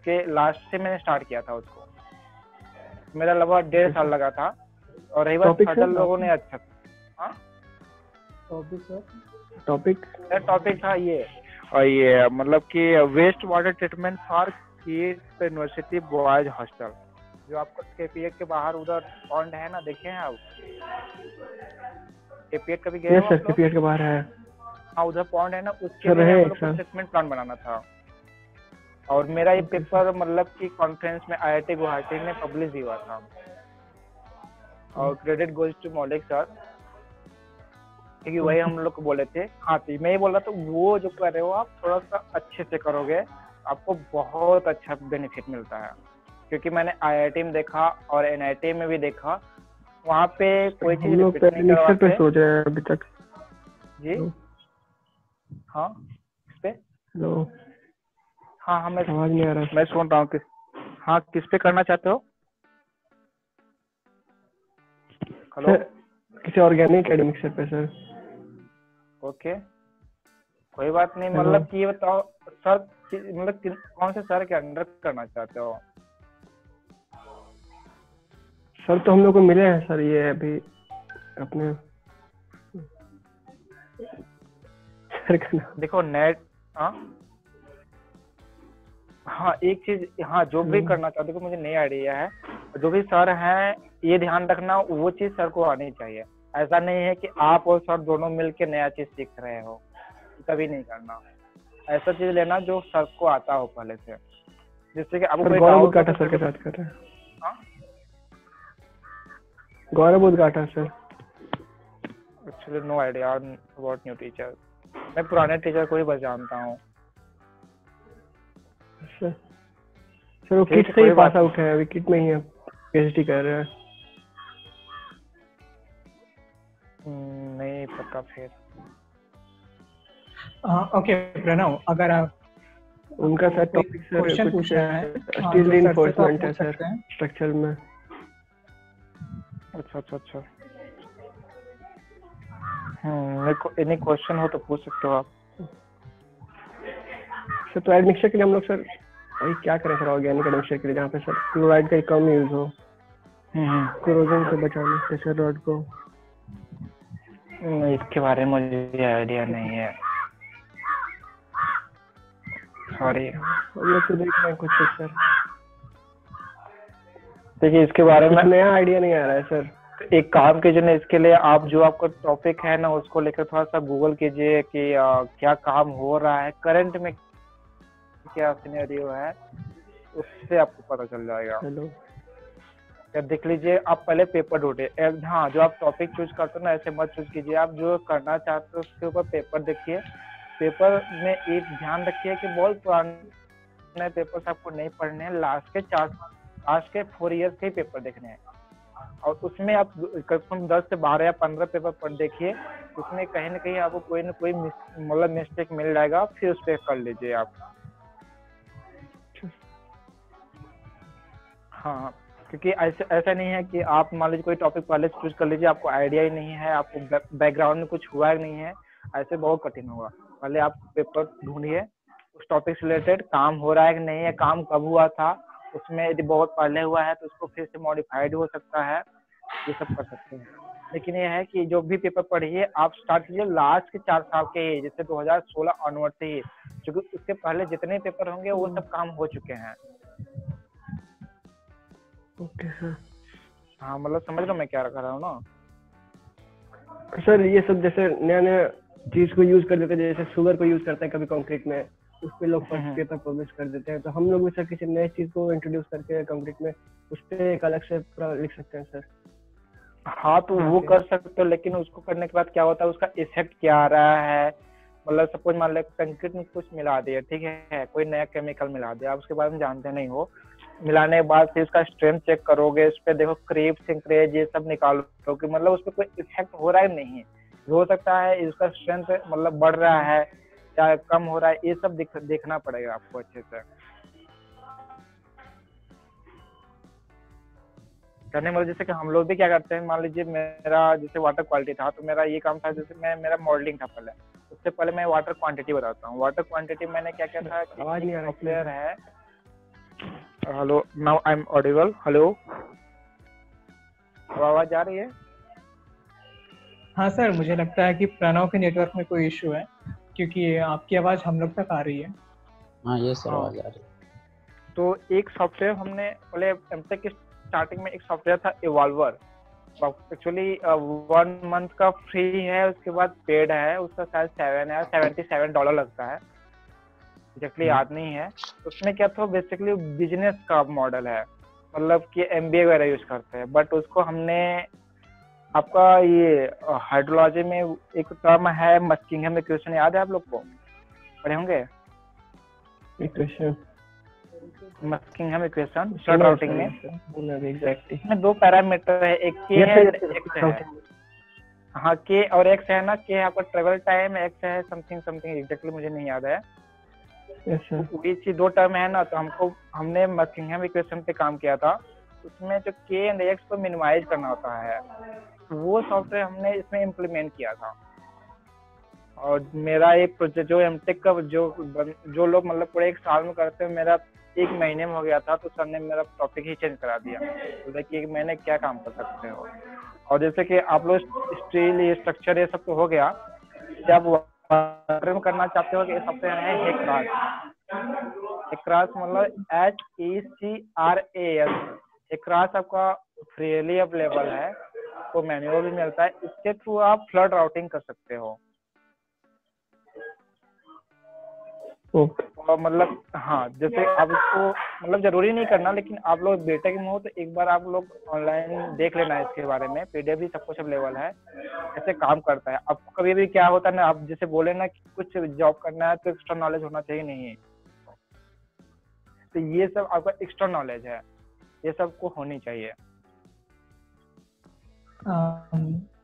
के लास्ट से मैंने स्टार्ट किया था उसको, मेरा लगभग 1.5 साल लगा था। और रही बात थर्ड लोगों ने अच्छा टॉपिक था ये, और ये मतलब कि waste water treatment for kids university boys hostel, जो आपको केपीएट के बाहर उधर पॉइंट है ना, देखे हैं आप? केपीएट कभी गए? Yes sir, केपीएट के बाहर है। हाँ, उधर पॉइंट है ना, उसके लिए हम लोग को असेसमेंट प्लान बनाना था। और मेरा ये पेपर मतलब कि कॉन्फ्रेंस में IIT गुवाहाटी में पब्लिश हुआ था, और क्रेडिट गोज टू मौलिक सर, क्योंकि वही हम लोग को बोले थे। हाँ, तो मैं ये बोल रहा था, वो जो कर रहे हो आप थोड़ा सा अच्छे से करोगे, आपको बहुत अच्छा बेनिफिट मिलता है। क्योंकि मैंने IIT में देखा और NIT में भी देखा, वहाँ पे कोई चीज रिपीट नहीं करवाते। सोच रहे हैं अभी तक जी। हाँ, किस पे? हेलो। हाँ, मैं आवाज नहीं आ रहा। मैं सुन रहा हूँ। किस पे करना चाहते हो? हेलो। सर किसी ऑर्गेनिक एडमिक्सर पे सर। ओके, कोई बात नहीं। हेलो। मतलब कि ये बताओ सर, मतलब कौन से सर के अंडर करना चाहते हो? सर तो हम लोग को मिले हैं सर, ये अभी अपने सर का नाम। देखो नेट, हाँ हाँ, एक चीज, हाँ जो भी करना चाहते हो, मुझे नई आइडिया है। जो भी सर हैं ये ध्यान रखना, वो चीज सर को आनी चाहिए। ऐसा नहीं है कि आप और सर दोनों मिलके नया चीज सीख रहे हो, कभी नहीं करना। ऐसा चीज लेना जो सर को आता हो पहले से, जिससे कि आपको सर कोई गौरव डाउट हो उद्घाटा तो सर के साथ कर रहे हैं। हाँ? गौरव उद्घाटा sir. Actually no idea about new teacher. मैं पुराने टीचर को ही बस जानता हूँ। सर सर वो ठीक किट है, से ही कोई पास बात आउट है, अभी किट में ही है, पीएचडी कर रहे हैं। नहीं पता फिर। ओके प्रणव, अगर आप उनका सर कोई टॉपिक सर क्वेश्चन कुछ पूछना है स्टील जो सर से तो आप रीइंफोर्समेंट है पूछ सर सकते हैं। स्ट्रक्चर में। अच्छा अच्छा अच्छा। मेरे को एनी क्वेश्चन हो तो पूछ सकते हो आप। सर तो एडमिक्सर के लिए हम लोग सर वही क्या करें सर, ऑर्गेनिक एडमिक्सर के लिए जहाँ पे सर क्लोराइड का कम यूज हो, क्लोरोजन से बचाने से सर रॉड को। इसके बारे में मुझे आइडिया नहीं है, सॉरी। हम लोग तो देख रहे हैं कुछ कुछ सर, देखिए इसके बारे कुछ में नया आइडिया नहीं आ रहा है सर। एक काम कीजिए ना, इसके लिए आप जो आपका टॉपिक है ना उसको लेकर थोड़ा सा गूगल कीजिए कि क्या काम हो रहा है करंट में, क्या सिनेरियो है, उससे आपको पता चल जाएगा। हेलो। या देख लीजिए, आप पहले पेपर ढूंढिए। हाँ, जो आप टॉपिक चूज करते हो ना, ऐसे मत चूज कीजिए। आप जो करना चाहते हो उसके ऊपर पेपर देखिए। पेपर में एक ध्यान रखिए कि बहुत पुराने पेपर्स आपको नहीं पढ़ने हैं, लास्ट के 4 ईयर्स के ही पेपर देखने हैं। और उसमें आप कम 10 से 12 या 15 पेपर पढ़ देखिए, उसमें कहीं ना कहीं आपको कोई ना कोई मतलब मिस्टेक मिल जाएगा, फिर उस पर कर लीजिए आप। हाँ, क्योंकि ऐसा नहीं है कि आप मान लीजिए कोई टॉपिक पहले चूज कर लीजिए, आपको आइडिया ही नहीं है, आपको बैकग्राउंड में कुछ हुआ ही नहीं है, ऐसे बहुत कठिन होगा। पहले आप पेपर ढूंढिए, उस टॉपिक से रिलेटेड काम हो रहा है कि नहीं है, काम कब हुआ था, उसमें यदि बहुत पहले हुआ है तो उसको फिर से मॉडिफाइड हो सकता है, ये सब कर सकते हैं। लेकिन ये है कि जो भी पेपर पढ़िए आप स्टार्ट कीजिए लास्ट के 4 साल के ही, जैसे 2016 ऑनवर्ड से ही, क्योंकि उसके पहले जितने पेपर होंगे वो सब काम हो चुके हैं। Okay sir. हाँ, मतलब समझ लो मैं क्या रखा रहा हूँ ना सर। ये सब जैसे नया नया चीज को यूज कर देते हैं, जैसे शुगर को यूज करते हैं कभी कंक्रीट में, उस पे लोग फर्स्ट पेपर पब्लिश कर देते हैं, तो हम लोग भी सर किसी नए चीज को इंट्रोड्यूस करके कंक्रीट में उस पे एक अलग से पूरा लिख सकते हैं सर। हाँ, तो वो कर सकते हो, लेकिन उसको करने के बाद क्या होता है, उसका इफेक्ट क्या आ रहा है। मतलब सपोज मान लो कंक्रीट में कुछ मिला दिया, ठीक है, कोई नया केमिकल मिला दिया, आप उसके बारे में जानते नहीं हो, मिलाने के बाद फिर उसका स्ट्रेंथ चेक करोगे, उस पर देखो क्रीप सिंक्रेज ये सब निकालो कि मतलब उस पर कोई इफेक्ट हो रहा है नहीं है। हो सकता है उसका स्ट्रेंथ मतलब बढ़ रहा है या कम हो रहा है, ये सब देखना पड़ेगा आपको अच्छे से। करने में जैसे कि हम लोग भी क्या करते हैं, मान लीजिए मेरा जैसे वाटर क्वालिटी था, तो मेरा ये काम था, जैसे मेरा मॉडलिंग था पहले, उससे पहले मैं वाटर क्वांटिटी बताता हूँ। वाटर क्वांटिटी मैंने क्या क्या था, आवाज नहीं आ रहा सॉफ्टवेयर है। Hello, now I am audible. Hello, आवाज आ रही है? हाँ सर, मुझे लगता है कि प्रणव के नेटवर्क में कोई इशू है, क्योंकि आपकी आवाज़ हम लोग तक आ रही है। हाँ ये सर आवाज आ रही है। तो एक सॉफ्टवेयर हमने पहले एमटेक की स्टार्टिंग में एक सॉफ्टवेयर था इवॉल्वर, एक्चुअली 1 मंथ का फ्री है, उसके बाद पेड है, उसका शायद $77 लगता है, एग्जैक्टली याद नहीं है। उसमें क्या था, बेसिकली बिजनेस का मॉडल है, मतलब कि एमबीए वगैरह यूज करते हैं, बट उसको हमने आपका ये हाइड्रोलॉजी में एक टर्म है मस्किंघम इक्वेशन, याद है आप लोग को, पढ़े होंगे इक्वेशन, मस्किंघम इक्वेशन शॉर्ट राउटिंग में। एग्जैक्टली इसमें 2 पैरामीटर है, एक के है एक्स है। हाँ, के और एक्स है ना, के आपका ट्रेवल टाइम, एक्स है समथिंग समथिंग, एग्जैक्टली मुझे नहीं याद है। ये चीज 2 टर्म है ना, तो हमने मस्किंघम इक्वेशन पे काम किया था। उसमें जो के एंड एक्स को मिनिमाइज करना होता है, वो सॉफ्टवेयर हमने इसमें इम्प्लीमेंट किया था। और मेरा एक प्रोजेक्ट जो एमटेक का जो लोग मतलब पूरे 1 साल में करते हैं, मेरा 1 महीने में हो गया था। तो सर ने मेरा टॉपिक ही चेंज करा दिया, बोला कि 1 महीने क्या काम कर सकते हो। और जैसे कि आप लोग स्टील, ये स्ट्रक्चर, ये सब तो हो गया। जब वाटर में करना चाहते हो, कि ये सॉफ्टवेयर है हेक्रास। हेक्रास मतलब HECRAS। हेक्रास आपका फ्रीली अवेलेबल है, वो मैनुअल भी मिलता है। इसके थ्रू आप फ्लड राउटिंग कर सकते हो। और मतलब हाँ, जैसे आप इसको मतलब जरूरी नहीं करना, लेकिन आप लोग बीटेक में हो तो एक बार आप लोग ऑनलाइन देख लेना इसके बारे में। पीडीएफ भी सब कुछ अवेलेबल है, कैसे काम करता है। आपको कभी भी क्या होता है ना, आप जैसे बोले ना कि कुछ जॉब करना है तो एक्स्ट्रा नॉलेज होना चाहिए, नहीं। तो ये सब आपका एक्स्ट्रा नॉलेज है, ये सबको होनी चाहिए।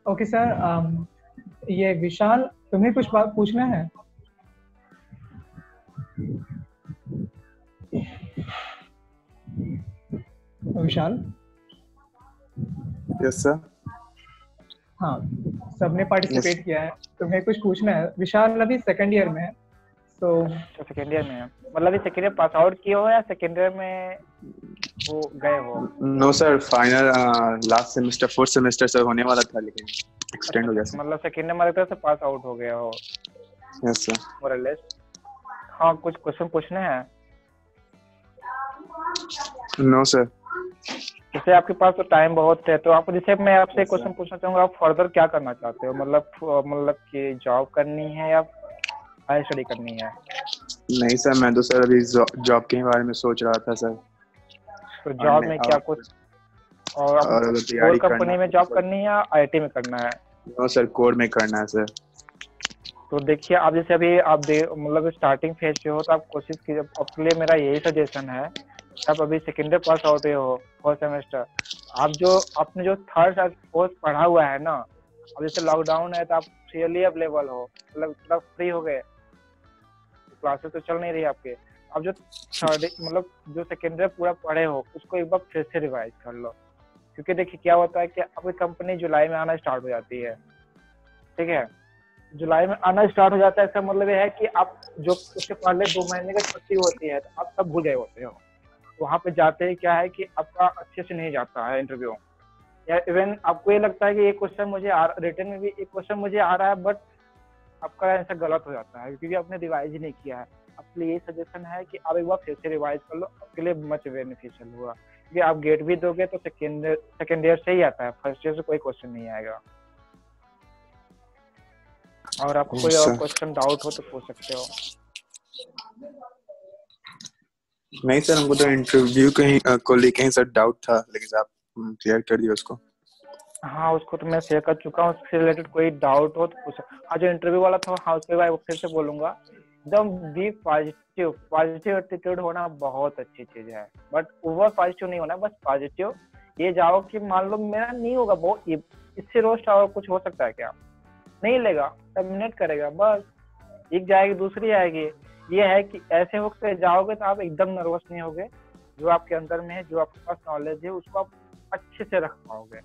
ओके सर, ये विशाल, तुम्हें कुछ बात पूछना है? विशाल? Yes sir. हाँ, सबने पार्टिसिपेट किया है, तुम्हें कुछ पूछना है? विशाल अभी 2nd ईयर में है, तो 2nd ईयर में है, मतलब सेकेंड ईयर पास आउट किए हो या 2nd ईयर में वो गए हो? No sir, final last semester 4th semester sir होने वाला था, लेकिन एक्सटेंड हो गया सर। मतलब 2nd ईयर में से पास आउट हो गया हो? Yes sir. मोर और लेस। हाँ, कुछ क्वेश्चन पूछने हैं? No sir. जैसे आपके पास तो टाइम बहुत है, तो आप जैसे मैं आपसे क्वेश्चन पूछना चाहूंगा, आप फर्दर क्या करना चाहते हो? मतलब कि जॉब करनी है या हायर स्टडी करनी है? नहीं सर, मैं तो सर अभी जॉब के बारे में सोच रहा था सर। तो जॉब में क्या कुछ और कोर कंपनी में जॉब करनी है या आईटी में करना है? नो सर, कोर में करना है सर। तो देखिए, आप जैसे अभी आप मतलब स्टार्टिंग फेज पे हो, तो आप कोशिश कीजिए। आपके लिए मेरा यही सजेशन है, आप अभी 2nd ईयर पास आउट हो, 4th सेमेस्टर, आपने जो 3rd और 4th पढ़ा हुआ है ना, अब जैसे लॉकडाउन है तो आप फ्रीली अवेलेबल हो, मतलब फ्री हो गए, क्लासेस तो चल नहीं रही आपके। अब जो 3rd मतलब जो 2nd ईयर पूरा पढ़े हो, उसको एक बार फिर से रिवाइज कर लो। क्योंकि देखिए क्या होता है कि आपकी कंपनी जुलाई में आना स्टार्ट हो जाती है, ठीक है? जुलाई में आना स्टार्ट हो जाता है, इसका मतलब ये है कि आप जो उसके पहले 2 महीने की छुट्टी होती है, तो आप सब भूल गए होते हो। वहाँ पे जाते ही क्या है कि आपका अच्छे से नहीं जाता है इंटरव्यू, या इवन आपको ये लगता है कि ये क्वेश्चन मुझे रिटन में भी एक क्वेश्चन मुझे आ रहा है, बट आपका आंसर गलत हो जाता है क्योंकि आपने रिवाइज ही नहीं किया है। आपके लिए ये सजेशन है कि आप एक बार फिर से रिवाइज कर लो, आपके लिए मच बेनिफिशियल होगा। क्योंकि आप गेट भी दोगे तो सेकेंड ईयर से ही आता है, फर्स्ट ईयर से कोई क्वेश्चन नहीं आएगा। और आपको कोई और क्वेश्चन डाउट हो तो पूछ सकते हो। नहीं सर, हमको तो इंटरव्यू को लेके ही सर डाउट था, लेकिन आप क्लियर कर दिए उसको। हाँ, उसको तो मैं शेयर कर चुका हूँ। उससे रिलेटेड कोई डाउट हो तो पूछ। हाँ, जो इंटरव्यू वाला था, हाँ उसके बाद फिर से बोलूंगा, एकदम बी पॉजिटिव एटीट्यूड होना बहुत अच्छी चीज है, बट ओवर पॉजिटिव नहीं होना, बस पॉजिटिव। ये जाओ कि मान लो मेरा नहीं होगा, बहुत इससे रोस्ट और कुछ हो सकता है क्या? नहीं लेगा, टर्मिनेट करेगा, बस एक जाएगी दूसरी आएगी। ये है कि ऐसे होकर जाओगे तो आप एकदम नर्वस नहीं होगे। जो आपके अंदर में है, जो आपके पास नॉलेज है, उसको आप अच्छे से रख पाओगे।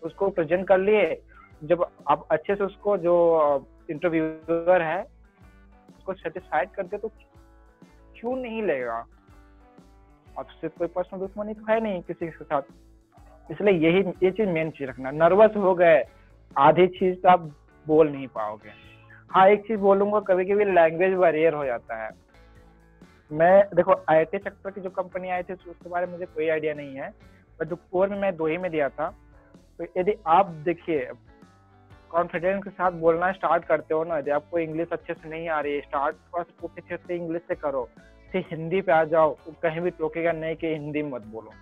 उसको प्रेजेंट कर लिए, जब आप अच्छे से उसको जो इंटरव्यूअर है उसको सेटिस्फाइड कर दे तो क्यों नहीं लेगा? आपसे कोई पर्सनल दुश्मनी तो है नहीं किसी के साथ, इसलिए ये चीज मेन चीज रखना। नर्वस हो गए, आधी चीज तो आप बोल नहीं पाओगे। हाँ, एक चीज बोलूंगा, कभी कभी लैंग्वेज बैरियर हो जाता है। मैं देखो आईटी सेक्टर की जो कंपनी आई थी उसके बारे में मुझे कोई आइडिया नहीं है, बट जो कोर में मैं 2 ही में दिया था। तो यदि आप देखिए कॉन्फिडेंस के साथ बोलना स्टार्ट करते हो ना, यदि आपको इंग्लिश अच्छे से नहीं आ रही है, स्टार्ट फर्स्ट इंग्लिश से करो, फिर हिंदी पे आ जाओ, तो कहीं भी टोकेगा नहीं कि हिंदी मत बोलो।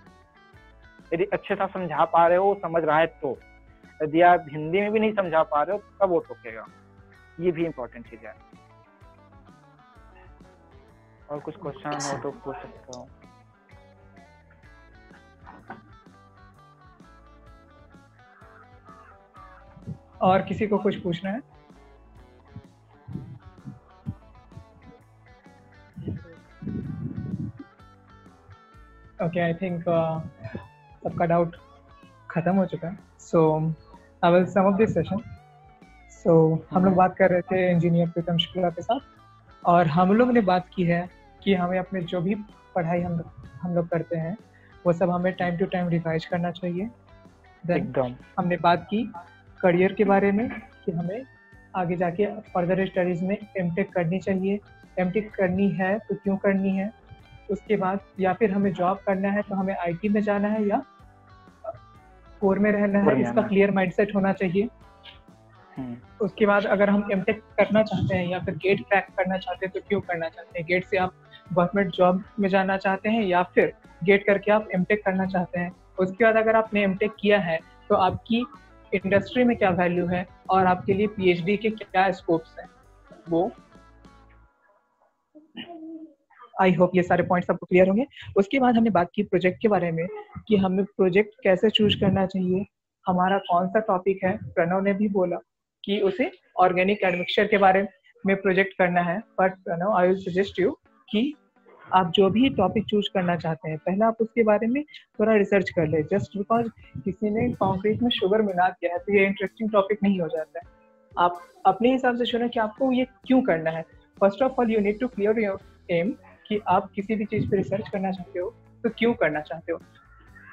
यदि अच्छे से समझा पा रहे हो, समझ रहा है तो। यदि आप हिंदी में भी नहीं समझा पा रहे हो तब वो टोकेगा। ये भी इम्पोर्टेंट चीज है। और कुछ क्वेश्चन हो तो पूछ सकते हो। और किसी को कुछ पूछना है? ओके, आई थिंक सबका डाउट खत्म हो चुका है। So I will sum up this session. So हम लोग बात कर रहे थे इंजीनियर प्रीतम शुक्ला के साथ, और हम लोग ने बात की है कि हमें अपने जो भी पढ़ाई हम लोग करते हैं वो सब हमें टाइम टू टाइम रिवाइज करना चाहिए। देन एकदम हमने बात की करियर के बारे में कि हमें आगे जाके फर्दर स्टडीज़ में एमटेक करनी चाहिए, एमटेक करनी है तो क्यों करनी है, उसके बाद या फिर हमें जॉब करना है तो हमें आईटी में जाना है या कोर में रहना है, इसका क्लियर माइंडसेट होना चाहिए। उसके बाद अगर हम एमटेक करना चाहते हैं या फिर गेट क्रैक करना चाहते हैं तो क्यों करना चाहते हैं, गेट से आप गवर्नमेंट जॉब में जाना चाहते हैं या फिर गेट करके आप एमटेक करना चाहते हैं। उसके बाद अगर आपने एमटेक किया है तो आपकी इंडस्ट्री में क्या वैल्यू है और आपके लिए पीएचडी के क्या स्कोप्स हैं, वो आई होप ये सारे पॉइंट्स आपको क्लियर होंगे। उसके बाद हमने बात की प्रोजेक्ट के बारे में कि हमें प्रोजेक्ट कैसे चूज करना चाहिए, हमारा कौन सा टॉपिक है। प्रणव ने भी बोला कि उसे ऑर्गेनिक एडमिक्सचर के बारे में प्रोजेक्ट करना है, but Pranav I will suggest you कि आप जो भी टॉपिक चूज करना चाहते हैं पहले आप उसके बारे में थोड़ा रिसर्च कर ले। जस्ट बिकॉज किसी ने कंक्रीट में शुगर मिला दिया है तो ये इंटरेस्टिंग टॉपिक नहीं हो जाता है। आप अपने हिसाब से चुनें कि आपको ये क्यों करना है। First of all you need to clear your aim कि आप किसी भी चीज़ पे रिसर्च करना चाहते हो तो क्यों करना चाहते हो।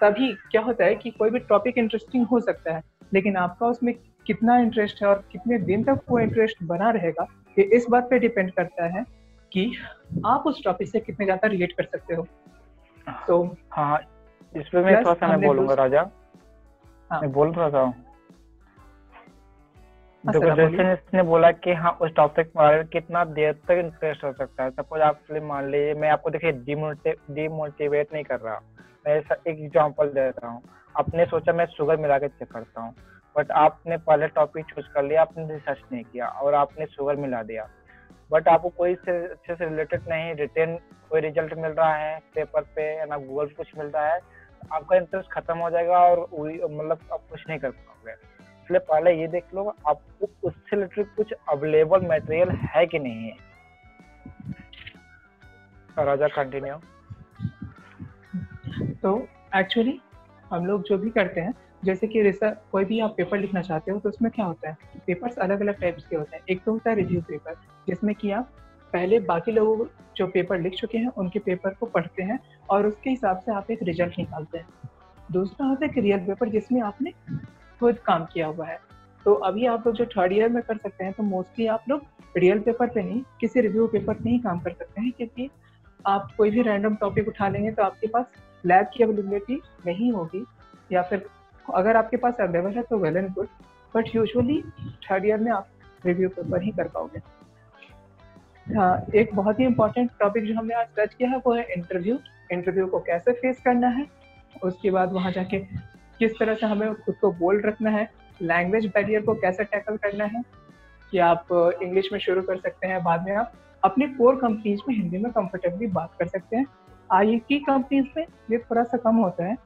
तभी क्या होता है कि कोई भी टॉपिक इंटरेस्टिंग हो सकता है लेकिन आपका उसमें कितना इंटरेस्ट है और कितने दिन तक वो इंटरेस्ट बना रहेगा ये इस बात पे डिपेंड करता है कि आप उस टॉपिक से कितने ज़्यादा रिलेट कर सकते हो। तो हाँ, इस पे मैं थोड़ा सा मैं बोलूंगा राजा। हाँ। मैं बोल थोड़ा सा देखो, सर, आप जैसे इसने बोला कि हाँ उस टॉपिक के बारे में कितना देर तक इंटरेस्ट हो सकता है। सपोज आप मान लीजिए, मैं आपको देखिए डिमोटिवेट नहीं कर रहा, मैं एक एग्जांपल दे रहा हूँ। आपने सोचा मैं शुगर मिला के चेक करता हूँ, बट आपने पहले टॉपिक चूज कर लिया, आपने रिसर्च नहीं किया और आपने शुगर मिला दिया, बट आपको कोई से अच्छे से रिलेटेड नहीं रिटर्न कोई रिजल्ट मिल रहा है पेपर पे या ना गूगल पे कुछ मिल रहा है, आपका इंटरेस्ट खत्म हो जाएगा और मतलब आप कुछ नहीं कर पाओगे। इसलिए पहले ये देख लो आपको उससे रिलेटेड कुछ अवेलेबल मटेरियल है कि नहीं है। राजा कंटिन्यू। तो एक्चुअली हम लोग जो भी करते हैं, जैसे कि रिसर्च कोई भी आप पेपर लिखना चाहते हो तो उसमें क्या होता है, पेपर्स अलग अलग टाइप्स के होते हैं। एक तो होता है रिव्यू पेपर, जिसमें कि आप पहले बाकी लोग जो पेपर लिख चुके हैं उनके पेपर को पढ़ते हैं और उसके हिसाब से आप एक रिजल्ट निकालते हैं। दूसरा होता है कि रियल पेपर, जिसमें आपने खुद काम किया हुआ है। तो अभी आप लोग जो थर्ड ईयर में कर सकते हैं तो मोस्टली आप लोग रियल पेपर पे नहीं, किसी रिव्यू पेपर पे ही काम कर सकते हैं, क्योंकि आप कोई भी रैंडम टॉपिक उठा लेंगे तो आपके पास लैब की अवेलेबिलिटी नहीं होगी, या फिर अगर आपके पास अवेलेबल है तो well and good, but usually third year में आप रिव्यू पेपर ही कर पाओगे। हाँ, एक बहुत ही इंपॉर्टेंट टॉपिक जो हमने आज टच किया है वो है इंटरव्यू। इंटरव्यू को कैसे फेस करना है, उसके बाद वहाँ जाके किस तरह से हमें खुद को बोल्ड रखना है, लैंग्वेज बैरियर को कैसे टैकल करना है कि आप इंग्लिश में शुरू कर सकते हैं, बाद में आप अपनी कोर कंपनीज में हिंदी में कंफर्टेबली बात कर सकते हैं। आईटी कंपनीज में ये थोड़ा सा कम होता है,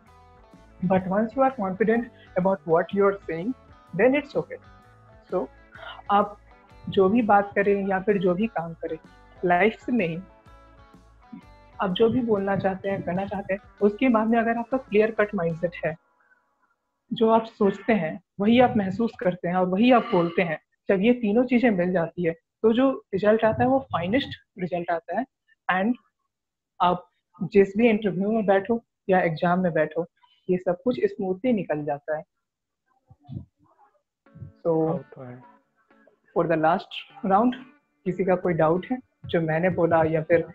but once you are confident about what you are saying then it's okay. So आप जो भी बात करें या फिर जो भी काम करें लाइफ से नहीं, आप जो भी बोलना चाहते हैं करना चाहते हैं उसके बाद में अगर आपका क्लियर कट माइंडसेट है, जो आप सोचते हैं वही आप महसूस करते हैं और वही आप बोलते हैं, जब ये तीनों चीजें मिल जाती है तो जो रिजल्ट आता है वो फाइनेस्ट रिजल्ट आता है। एंड आप जिस भी इंटरव्यू में बैठो या एग्जाम में बैठो ये सब कुछ स्मूथली निकल जाता है। तो फॉर द लास्ट राउंड किसी का कोई डाउट है जो मैंने बोला या फिर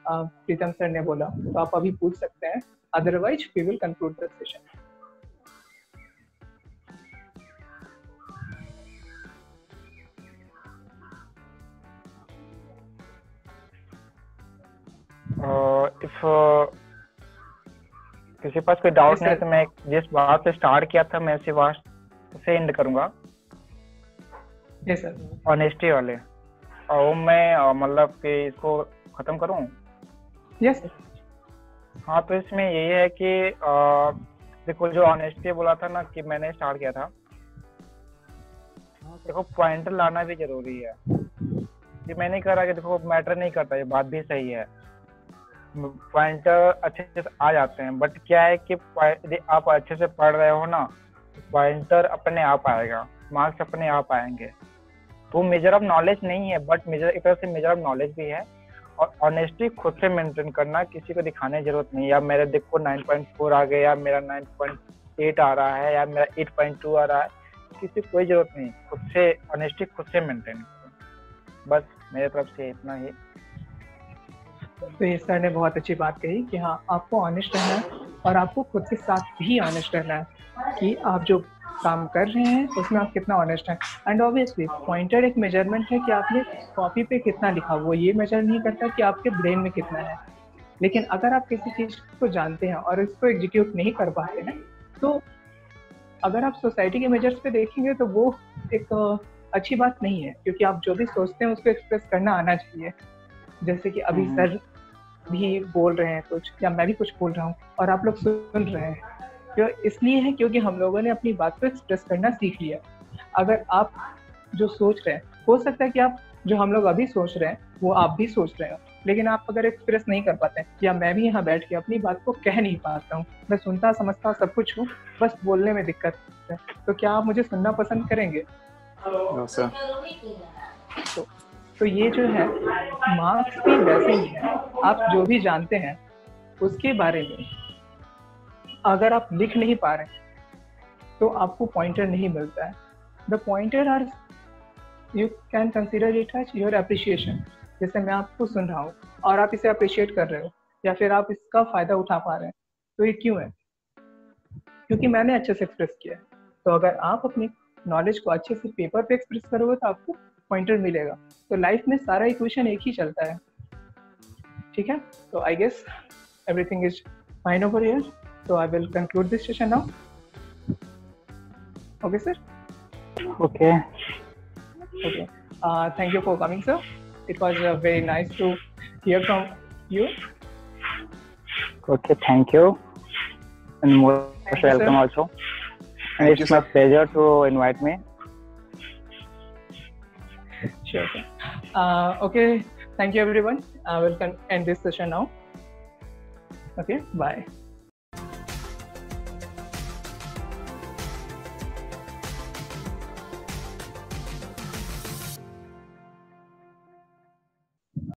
प्रीतम सर ने बोला तो आप अभी पूछ सकते हैं, otherwise we will conclude the session. If किसी पास कोई डाउट नहीं है तो मैं जिस बात से स्टार्ट किया था मैं उसी बात से एंड करूंगा। यस सर, ऑनेस्टी वाले, और मैं मतलब कि इसको खत्म करूं। Yes sir. हाँ, तो इसमें यही है कि देखो जो ऑनेस्टी बोला था ना कि मैंने स्टार्ट किया था, देखो पॉइंटर लाना भी जरूरी है। ये मैं नहीं कह रहा कि देखो मैटर नहीं करता, ये बात भी सही है, पॉइंटर अच्छे से आ जाते हैं, बट क्या है कि यदि आप अच्छे से पढ़ रहे हो ना पॉइंटर अपने आप आएगा, मार्क्स अपने आप आएंगे। वो मेजर ऑफ नॉलेज नहीं है, बट मेजर एक तरह से मेजर ऑफ नॉलेज भी है। और ऑनेस्टी खुद से मेंटेन करना, किसी को दिखाने की जरूरत नहीं है, या मेरे देखो 9.4 आ गया, या मेरा 9.8 आ रहा है, या मेरा 8.2 आ रहा है, किसी को कोई जरूरत नहीं। खुद से ऑनेस्टी खुद से मेंटेन करो, बस मेरे तरफ से इतना ही। तो ये सर ने बहुत अच्छी बात कही कि हाँ, आपको ऑनेस्ट रहना है और आपको खुद के साथ भी ऑनेस्ट रहना है कि आप जो काम कर रहे हैं उसमें आप कितना ऑनेस्ट हैं। एंड ऑब्वियसली पॉइंटर एक मेजरमेंट है कि आपने कॉपी पे कितना लिखा, वो ये मेजर नहीं करता कि आपके ब्रेन में कितना है। लेकिन अगर आप किसी चीज़ को जानते हैं और इसको एग्जीक्यूट नहीं कर पाते हैं, तो अगर आप सोसाइटी के मेजर्स पे देखेंगे तो वो एक अच्छी बात नहीं है, क्योंकि आप जो भी सोचते हैं उसको एक्सप्रेस करना आना चाहिए। जैसे कि अभी सर भी बोल रहे हैं कुछ, या मैं भी कुछ बोल रहा हूँ और आप लोग सुन रहे हैं, तो इसलिए है क्योंकि हम लोगों ने अपनी बात को एक्सप्रेस करना सीख लिया। अगर आप जो सोच रहे हैं, हो सकता है कि आप जो हम लोग अभी सोच रहे हैं वो आप भी सोच रहे हो, लेकिन आप अगर एक्सप्रेस नहीं कर पाते हैं, या मैं भी यहाँ बैठ के अपनी बात को कह नहीं पाता हूँ, मैं सुनता समझता सब कुछ हूँ, बस बोलने में दिक्कत है, तो क्या आप मुझे सुनना पसंद करेंगे? No sir. तो ये जो है मार्क्स भी वैसे ही है, आप जो भी जानते हैं उसके बारे में अगर आप लिख नहीं पा रहे तो आपको पॉइंटर नहीं मिलता है। The pointer are, you can consider it as your appreciation. जैसे मैं आपको सुन रहा हूँ और आप इसे अप्रिशिएट कर रहे हो, या फिर आप इसका फ़ायदा उठा पा रहे हैं, तो ये क्यों है? क्योंकि मैंने अच्छे से एक्सप्रेस किया है। तो अगर आप अपनी नॉलेज को अच्छे से पेपर पे एक्सप्रेस करोगे तो आपको पॉइंटर मिलेगा। तो लाइफ में सारा इक्वेशन एक ही चलता है, ठीक है? तो I guess everything is fine over here, so I will conclude this session now. Okay, sir? Okay. Okay. Thank you for coming, sir. It was very nice to hear from you. Okay, thank you. And most welcome also. And it's my pleasure to invite me. Sure, sir. Okay, thank you everyone. I will end this session now. Okay, bye.